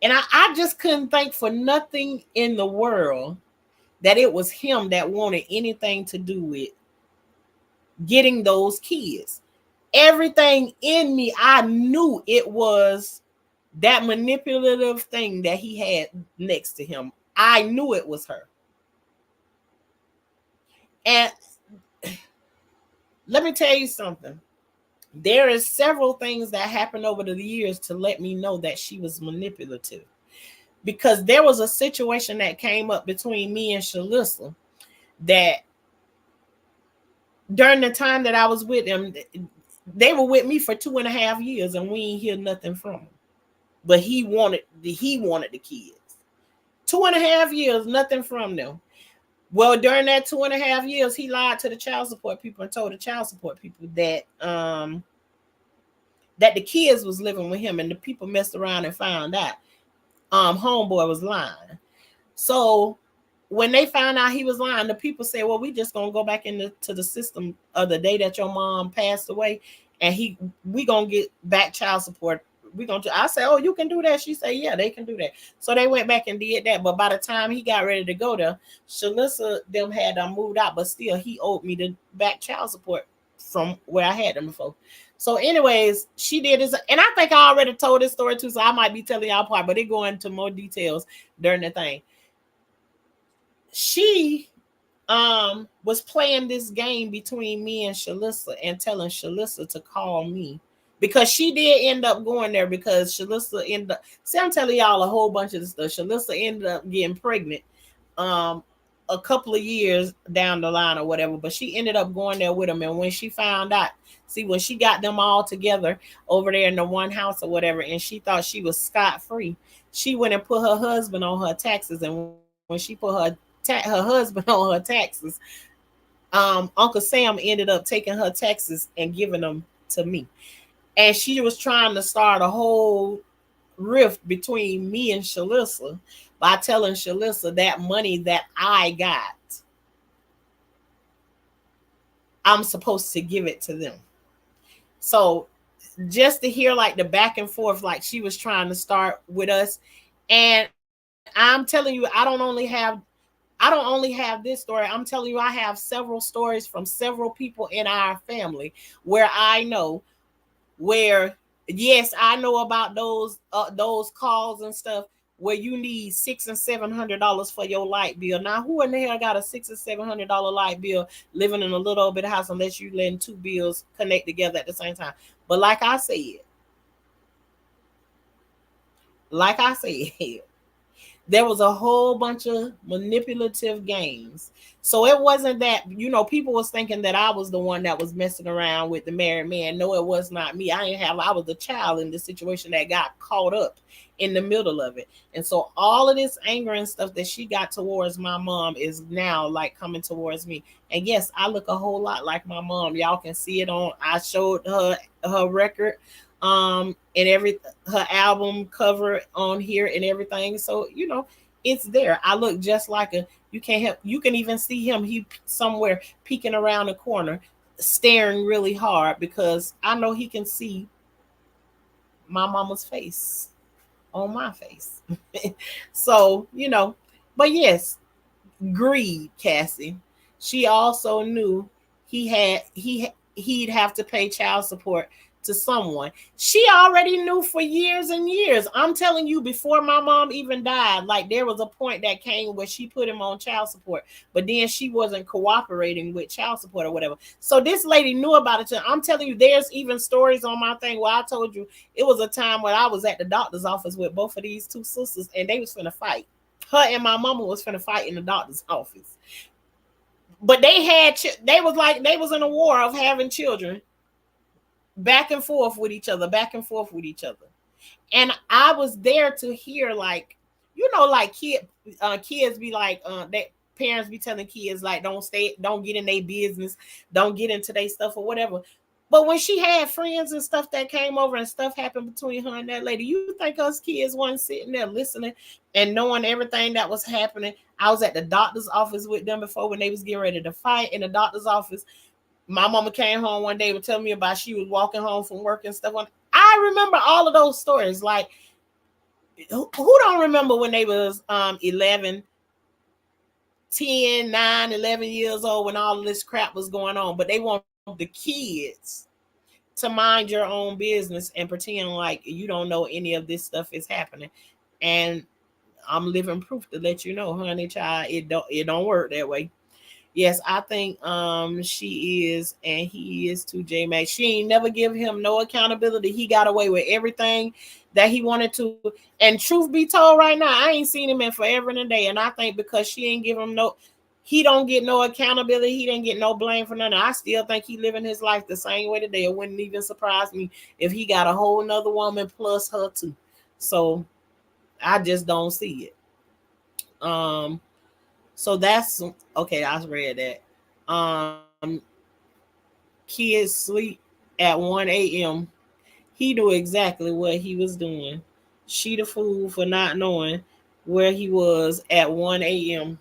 And I just couldn't think for nothing in the world that it was him that wanted anything to do with getting those kids. Everything in me, I knew it was that manipulative thing that he had next to him. I knew it was her. And let me tell you something. There is several things that happened over the years to let me know that she was manipulative. Because there was a situation that came up between me and Shalissa that during the time that I was with them, they were with me for 2.5 years and we ain't hear nothing from them. But he wanted the kids. 2.5 years, nothing from them. Well, during that 2.5 years, he lied to the child support people and told the child support people that that the kids was living with him, and the people messed around and found out homeboy was lying. So when they found out he was lying, the people said, well, we just gonna go back into the system of the day that your mom passed away, and we gonna get back child support. I said, oh, you can do that. She said, yeah, they can do that. So they went back and did that. But by the time he got ready to go there, Shalissa them had moved out, but still he owed me the back child support from where I had them before. So anyways, she did this. And I think I already told this story too, so I might be telling y'all part, but it go into more details during the thing. She was playing this game between me and Shalissa and telling Shalissa to call me. Because she did end up going there because Shalissa ended up, see, I'm telling y'all a whole bunch of this stuff. Shalissa ended up getting pregnant a couple of years down the line or whatever, but she ended up going there with him. And when she found out, see, when she got them all together over there in the one house or whatever, and she thought she was scot-free, she went and put her husband on her taxes. And when she put her husband on her taxes, Uncle Sam ended up taking her taxes and giving them to me. And she was trying to start a whole rift between me and Shalissa by telling Shalissa that money that I got, I'm supposed to give it to them. So just to hear like the back and forth, like she was trying to start with us. And I'm telling you, I don't only have this story. I'm telling you, I have several stories from several people in our family where I know where, yes, I know about those calls and stuff where you need $600 and $700 for your light bill. Now, who in the hell got a $600 and $700 light bill living in a little bit of house unless you letting two bills connect together at the same time? But like I said, there was a whole bunch of manipulative games. So it wasn't that, people was thinking that I was the one that was messing around with the married man. No, it was not me. I was the child in the situation that got caught up in the middle of it. And so all of this anger and stuff that she got towards my mom is now like coming towards me. And yes, I look a whole lot like my mom. Y'all can see it I showed her record and her album cover on here and everything. So it's there. I look just like you can even see him. He somewhere peeking around the corner, staring really hard because I know he can see my mama's face on my face. So but yes, greed, Cassie. She also knew he'd have to pay child support to someone. She already knew for years and years. I'm telling you, before my mom even died, like there was a point that came where she put him on child support, but then she wasn't cooperating with child support or whatever. So this lady knew about it. I'm telling you, there's even stories on my thing where I told you it was a time when I was at the doctor's office with both of these two sisters and they was finna fight. Her and my mama was finna fight in the doctor's office. But they was in a war of having children back and forth with each other. And I was there to hear, like, like kids be like, that parents be telling kids like, don't get in their business, don't get into their stuff or whatever. But when she had friends and stuff that came over and stuff happened between her and that lady, you think us kids wasn't sitting there listening and knowing everything that was happening? I was at the doctor's office with them before when they was getting ready to fight in the doctor's office. My mama came home one day and tell me about she was walking home from work and stuff. I remember all of those stories. Like, who don't remember when they was 11, 10, 9, 11 years old when all of this crap was going on? But they want the kids to mind your own business and pretend like you don't know any of this stuff is happening. And I'm living proof to let you know, honey child, it don't work that way. Yes, I think she is and he is too, J Mac. She ain't never give him no accountability. He got away with everything that he wanted to. And truth be told, right now, I ain't seen him in forever and a day. And I think because she ain't give him he don't get no accountability. He didn't get no blame for nothing. I still think he living his life the same way today. It wouldn't even surprise me if he got a whole nother woman plus her too. So I just don't see it. So that's okay. I read that. Kids sleep at 1 a.m. He knew exactly what he was doing. She the fool for not knowing where he was at 1 a.m.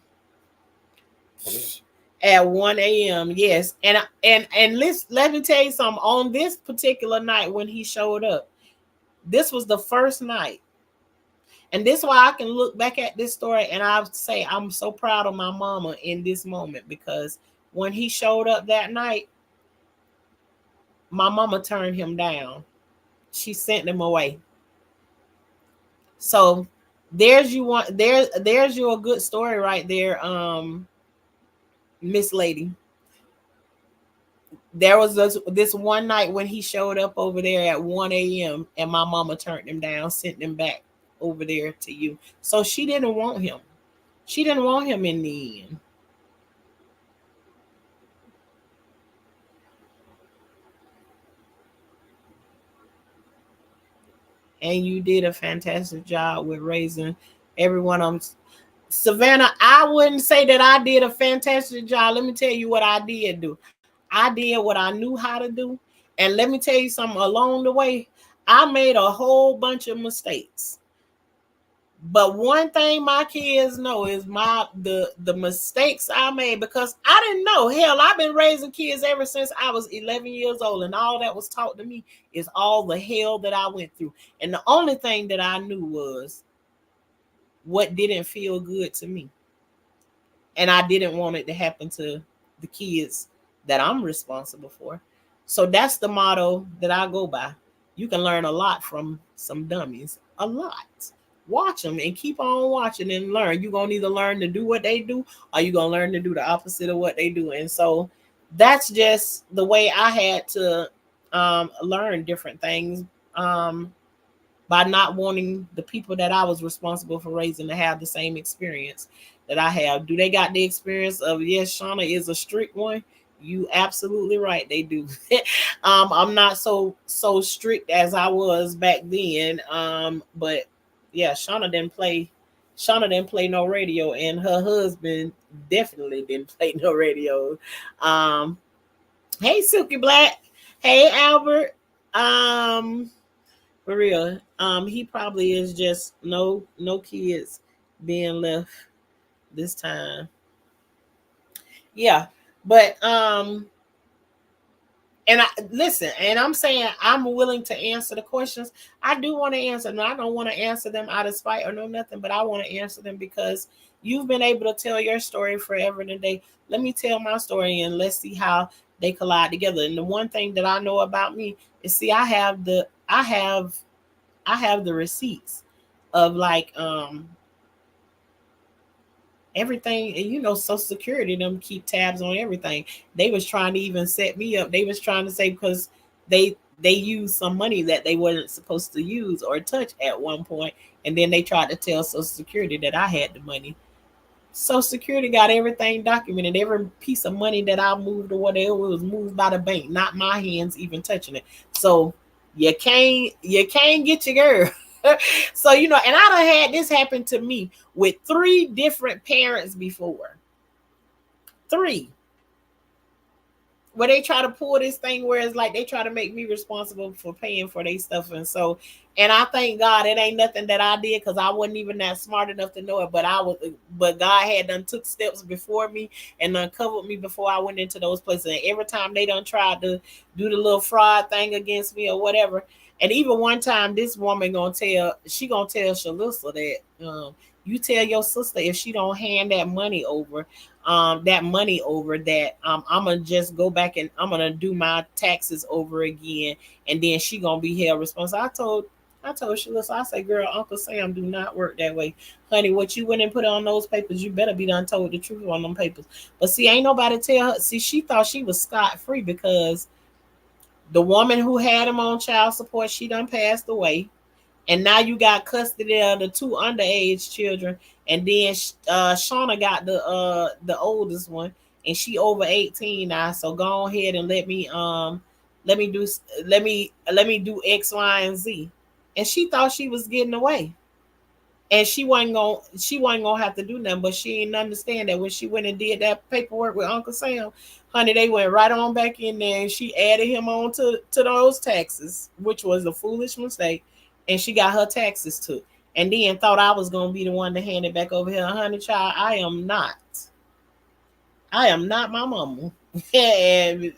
At 1 a.m. Yes. And let me tell you something. On this particular night when he showed up, this was the first night. And this is why I can look back at this story and I say I'm so proud of my mama in this moment, because when he showed up that night, my mama turned him down. She sent him away. So there's you a good story right there, Miss Lady. There was this one night when he showed up over there at 1 a.m. and my mama turned him down, sent him back over there to you. So she didn't want him. She didn't want him in the end. And you did a fantastic job with raising everyone. Savannah, I wouldn't say that I did a fantastic job. Let me tell you what I did do. I did what I knew how to do. And let me tell you something, along the way, I made a whole bunch of mistakes. But one thing my kids know is the mistakes I made, because I didn't know. Hell, I've been raising kids ever since I was 11 years old, and all that was taught to me is all the hell that I went through. And the only thing that I knew was what didn't feel good to me. And I didn't want it to happen to the kids that I'm responsible for. So that's the motto that I go by. You can learn a lot from some dummies. A lot. Watch them and keep on watching and learn. You're going to either learn to do what they do, or you're going to learn to do the opposite of what they do. And so that's just the way I had to learn different things, by not wanting the people that I was responsible for raising to have the same experience that I have. Do they got the experience of, yes, Shauna is a strict one? You absolutely right, they do. I'm not so strict as I was back then. But yeah, Shauna didn't play no radio, and her husband definitely didn't play no radio. Hey Silky Black. Hey Albert. For real. He probably is just no kids being left this time. Yeah. But and I listen, and I'm saying I'm willing to answer the questions. I do want to answer them. I don't want to answer them out of spite or no nothing, but I want to answer them because you've been able to tell your story forever and a day. Let me tell my story and let's see how they collide together. And the one thing that I know about me is, see, I have the receipts of like everything, and Social Security them keep tabs on everything. They was trying to even set me up. They was trying to say, because they used some money that they wasn't supposed to use or touch at one point, and then they tried to tell Social Security that I had the money. Social Security got everything documented. Every piece of money that I moved or whatever was moved by the bank, not my hands even touching it. So you can't get your girl. So, and I done had this happen to me with 3 different parents before. 3. where they try to pull this thing where it's like they try to make me responsible for paying for their stuff. And so, and I thank God it ain't nothing that I did, because I wasn't even that smart enough to know it. But God had done took steps before me and uncovered me before I went into those places. And every time they done tried to do the little fraud thing against me or whatever. And even one time, this woman gonna tell Shalissa that you tell your sister if she don't hand that money over, that I'm gonna just go back and I'm gonna do my taxes over again, and then she gonna be held responsible. I told Shalissa, I said, girl, Uncle Sam do not work that way. Honey, what you went and put on those papers, you better be done told the truth on them papers. But see, ain't nobody tell her. See, she thought she was scot-free because the woman who had him on child support, she done passed away. And now you got custody of the two underage children, and then Shauna got the oldest one, and she over 18 now. So go ahead and let me do let me do X, Y, and Z. And she thought she was getting away, and she wasn't gonna have to do nothing. But she didn't understand that when she went and did that paperwork with Uncle Sam, honey, they went right on back in there, and she added him on to those taxes, which was a foolish mistake. And she got her taxes took, and then thought I was gonna be the one to hand it back over here. Honey, child, I am not. I am not my mama. And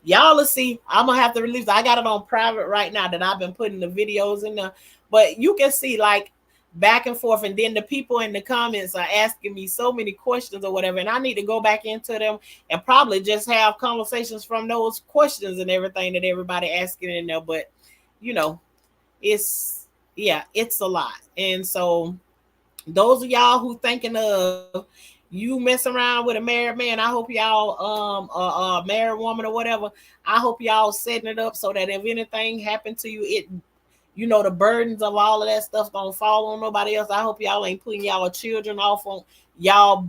y'all will see. I'm gonna have to release. I got it on private right now that I've been putting the videos in there, but you can see like back and forth, and then the people in the comments are asking me so many questions or whatever, and I need to go back into them and probably just have conversations from those questions and everything that everybody asking in there. But you know, it's yeah, it's a lot. And so those of y'all who thinking of you mess around with a married man, I hope y'all a married woman or whatever, I hope y'all setting it up so that if anything happened to you, it the burdens of all of that stuff don't fall on nobody else. I hope y'all ain't putting y'all children off on y'all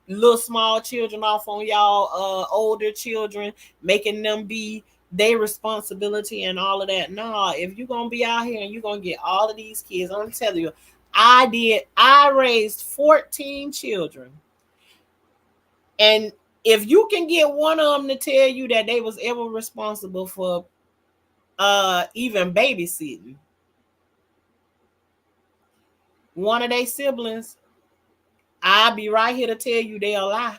little small children off on y'all older children, making them be their responsibility and all of that. Nah, if you're gonna be out here and you're gonna get all of these kids, I'm telling you, I raised 14 children. And if you can get one of them to tell you that they was ever responsible for even babysitting one of their siblings, I'll be right here to tell you they a lie.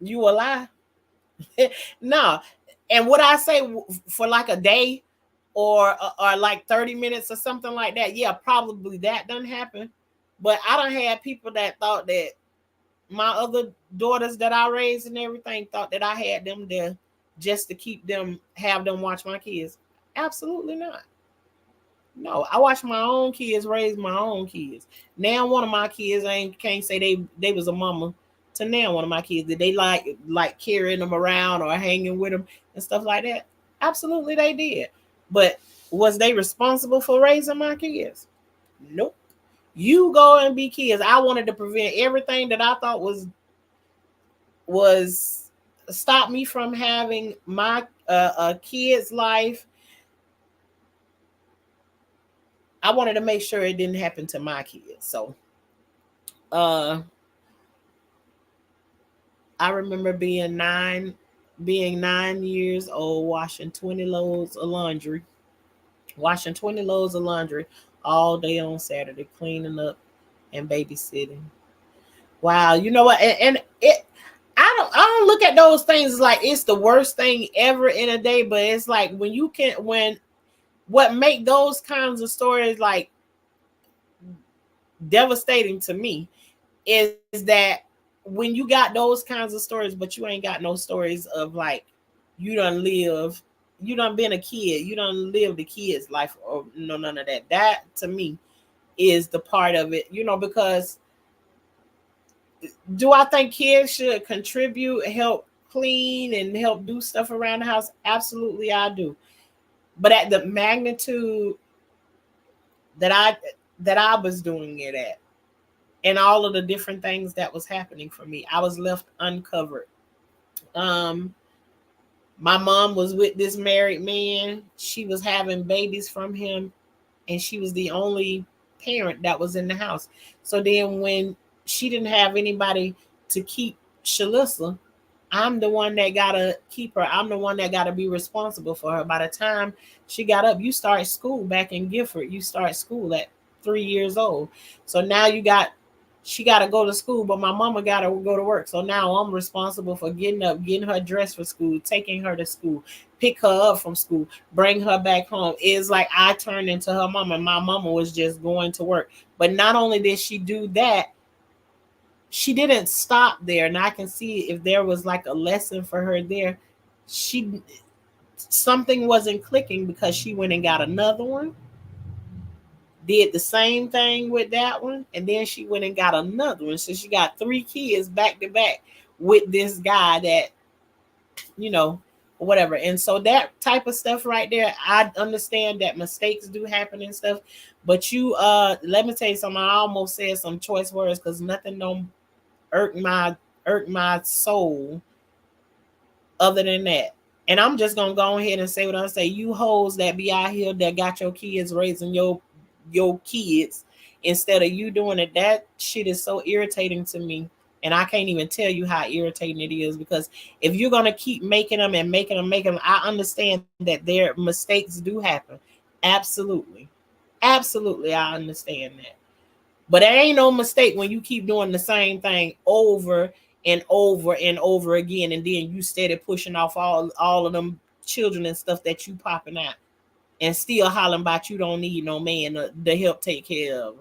You a lie. No. And what I say, for like a day or like 30 minutes or something like that, yeah, probably that doesn't happen. But I don't have people that thought that my other daughters that I raised and everything thought that I had them there just to have them watch my kids. Absolutely not. No, I watch my own kids raise my own kids. Now one of my kids can't say they was a mama to now one of my kids. Did they like carrying them around or hanging with them and stuff like that? Absolutely they did. But was they responsible for raising my kids? Nope. You go and be kids. I wanted to prevent everything that I thought was stop me from having my a kid's life. I wanted to make sure it didn't happen to my kids. So I remember being 9 years old, washing 20 loads of laundry all day on Saturday, cleaning up and babysitting. Wow, you know what? And it, I don't look at those things like it's the worst thing ever in a day, but it's like when what make those kinds of stories like devastating to me is that when you got those kinds of stories, but you ain't got no stories of like you done been a kid, you done live the kid's life, or no, none of that. That to me is the part of it, because do I think kids should contribute, help clean and help do stuff around the house? Absolutely, I do. But at the magnitude that I was doing it at, and all of the different things that was happening for me, I was left uncovered. My mom was with this married man. She was having babies from him, and she was the only parent that was in the house. So then when she didn't have anybody to keep Shalissa, I'm the one that gotta keep her. I'm the one that gotta be responsible for her. By the time she got up, you start school back in Gifford. You start school at 3 years old. So now she gotta go to school, but my mama gotta go to work. So now I'm responsible for getting up, getting her dressed for school, taking her to school, pick her up from school, bring her back home. It's like I turned into her mama. My mama was just going to work. But not only did she do that, she didn't stop there, and I can see if there was like a lesson for her there. She Something wasn't clicking because she went and got another one, did the same thing with that one, and then she went and got another one. So she got 3 kids back to back with this guy that, you know, whatever. And so that type of stuff right there, I understand that mistakes do happen and stuff. But let me tell you something. I almost said some choice words because nothing don't irk my soul other than that. And I'm just gonna go ahead and say what I say. You hoes that be out here that got your kids raising your kids instead of you doing it, that shit is so irritating to me. And I can't even tell you how irritating it is, because if you're gonna keep making them and making them, I understand that their mistakes do happen. Absolutely. Absolutely, I understand that. But there ain't no mistake when you keep doing the same thing over and over and over again, and then you steady pushing off all of them children and stuff that you popping out, and still hollering about you don't need no man to help take care of.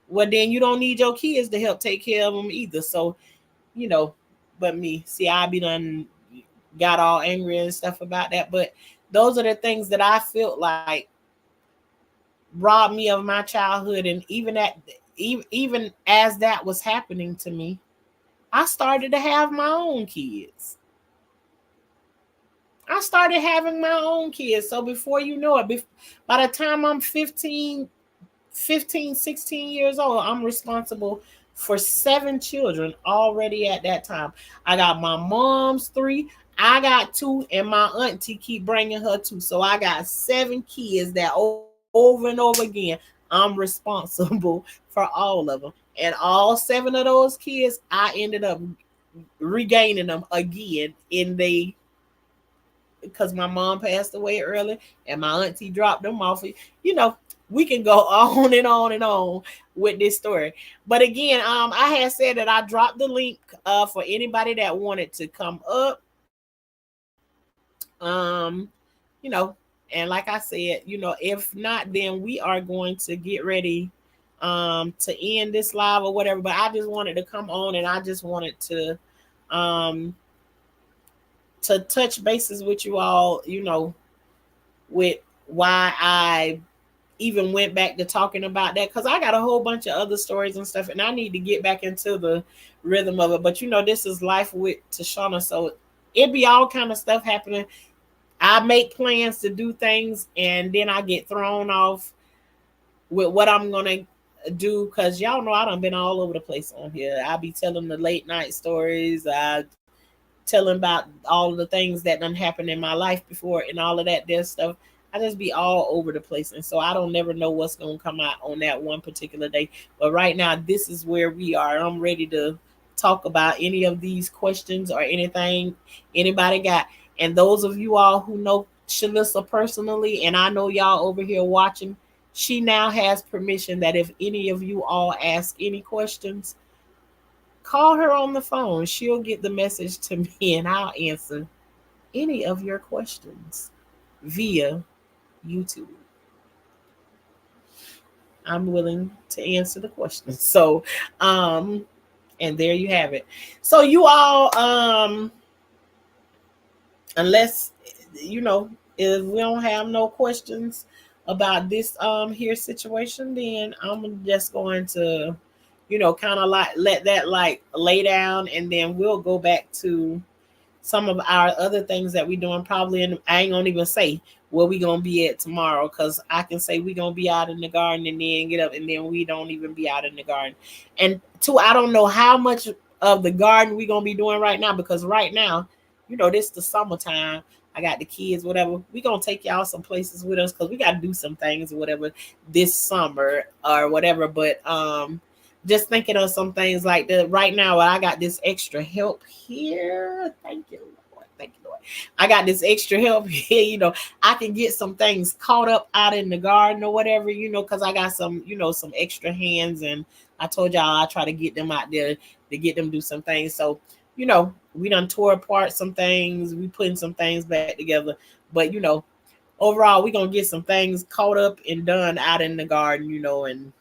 Well, then you don't need your kids to help take care of them either. So, you know, but me, see, I be done got all angry and stuff about that. But those are the things that I felt like robbed me of my childhood. And even as that was happening to me, I started to have my own kids. I started having my own kids. So before you know it, by the time I'm 16 years old, I'm responsible for 7 children already at that time. I got my mom's 3, I got 2, and my auntie keep bringing her 2. So I got 7 kids that over and over again, I'm responsible for all of them. And all 7 of those kids, I ended up regaining them again in the because my mom passed away early and my auntie dropped them off. You know, we can go on and on and on with this story. But again, I had said that I dropped the link for anybody that wanted to come up. You know, and like I said, you know, if not, then we are going to get ready to end this live or whatever. But I just wanted to come on and I just wanted um to touch bases with you all, you know, with why I even went back to talking about that, because I got a whole bunch of other stories and stuff, and I need to get back into the rhythm of it. But you know, this is life with Tashana, so it be all kind of stuff happening. I make plans to do things, and then I get thrown off with what I'm gonna do, because y'all know I done been all over the place on here. I be telling the late night stories. I telling about all of the things that done happened in my life before and all of that there stuff. I just be all over the place. And so I don't never know what's going to come out on that one particular day. But right now, this is where we are. I'm ready to talk about any of these questions or anything anybody got. And those of you all who know Shalissa personally, and I know y'all over here watching, she now has permission that if any of you all ask any questions, call her on the phone. She'll get the message to me and I'll answer any of your questions via YouTube. I'm willing to answer the questions. So, and there you have it. So you all, unless, you know, if we don't have no questions about this here situation, then I'm just going to, you know, kind of like let that like lay down, and then we'll go back to some of our other things that we're doing. Probably, and I ain't gonna even say where we gonna be at tomorrow, because I can say we gonna be out in the garden and then get up and then we don't even be out in the garden. And two, I don't know how much of the garden we gonna be doing right now, because right now, you know, this the summertime. I got the kids, whatever. We gonna take y'all some places with us because we gotta do some things or whatever this summer or whatever. But just thinking of some things like that right now. I got this extra help here. Thank you, Lord. Thank you, Lord. I got this extra help here. I can get some things caught up out in the garden or whatever, because I got some, some extra hands. And I told y'all I try to get them out there to get them do some things. So, we done tore apart some things. We putting some things back together. But, overall, we're going to get some things caught up and done out in the garden, and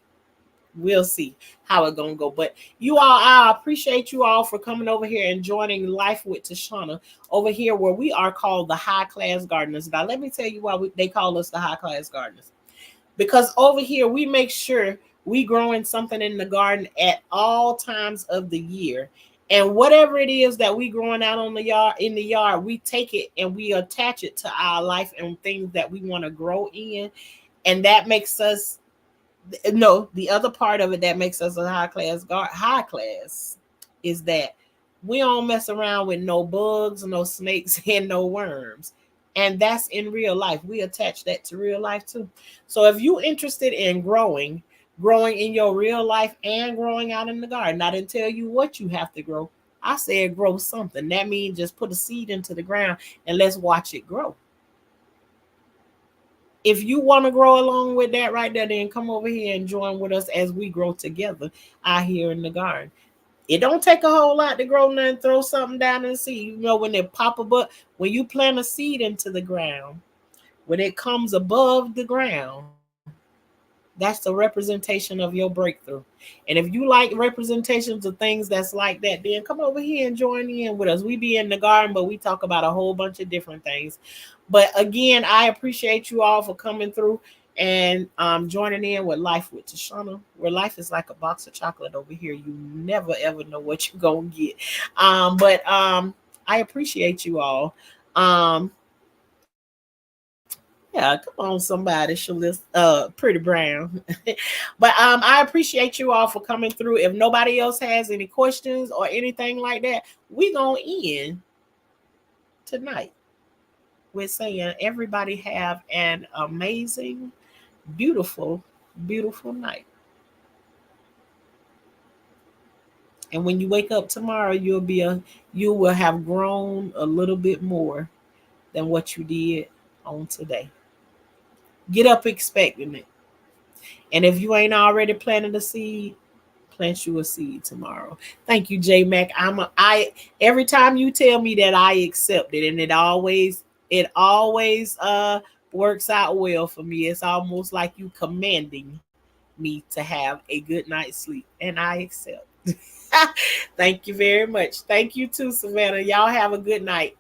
we'll see how it's gonna go. But you all, I appreciate you all for coming over here and joining Life with Tashana over here, where we are called the High Class Gardeners. Now, let me tell you why they call us the High Class Gardeners. Because over here, we make sure we growing something in the garden at all times of the year. And whatever it is that we growing out in the yard, we take it and we attach it to our life and things that we want to grow in. And that makes us, the other part of it that makes us a high class is that we don't mess around with no bugs, no snakes, and no worms. And that's in real life. We attach that to real life too. So if you're interested in growing in your real life and growing out in the garden, I didn't tell you what you have to grow. I said grow something. That means just put a seed into the ground and let's watch it grow. If you want to grow along with that right there, then come over here and join with us as we grow together out here in the garden. It don't take a whole lot to grow nothing. Throw something down and see. When they pop a butt, when you plant a seed into the ground, when it comes above the ground, that's the representation of your breakthrough. And if you like representations of things that's like that, then come over here and join in with us. We be in the garden, but we talk about a whole bunch of different things. But again, I appreciate you all for coming through and joining in with Life with Tashana, where life is like a box of chocolate over here. You never, ever know what you're going to get. But I appreciate you all. Yeah, come on, somebody, Pretty Brown. But I appreciate you all for coming through. If nobody else has any questions or anything like that, we gonna end tonight with saying everybody have an amazing, beautiful, beautiful night. And when you wake up tomorrow, you will have grown a little bit more than what you did on today. Get up expecting it. And if you ain't already planted a seed, plant you a seed tomorrow. Thank you, J Mac. Every time you tell me that, I accept it, and it always works out well for me. It's almost like you commanding me to have a good night's sleep, and I accept. Thank you very much. Thank you too, Savannah. Y'all have a good night.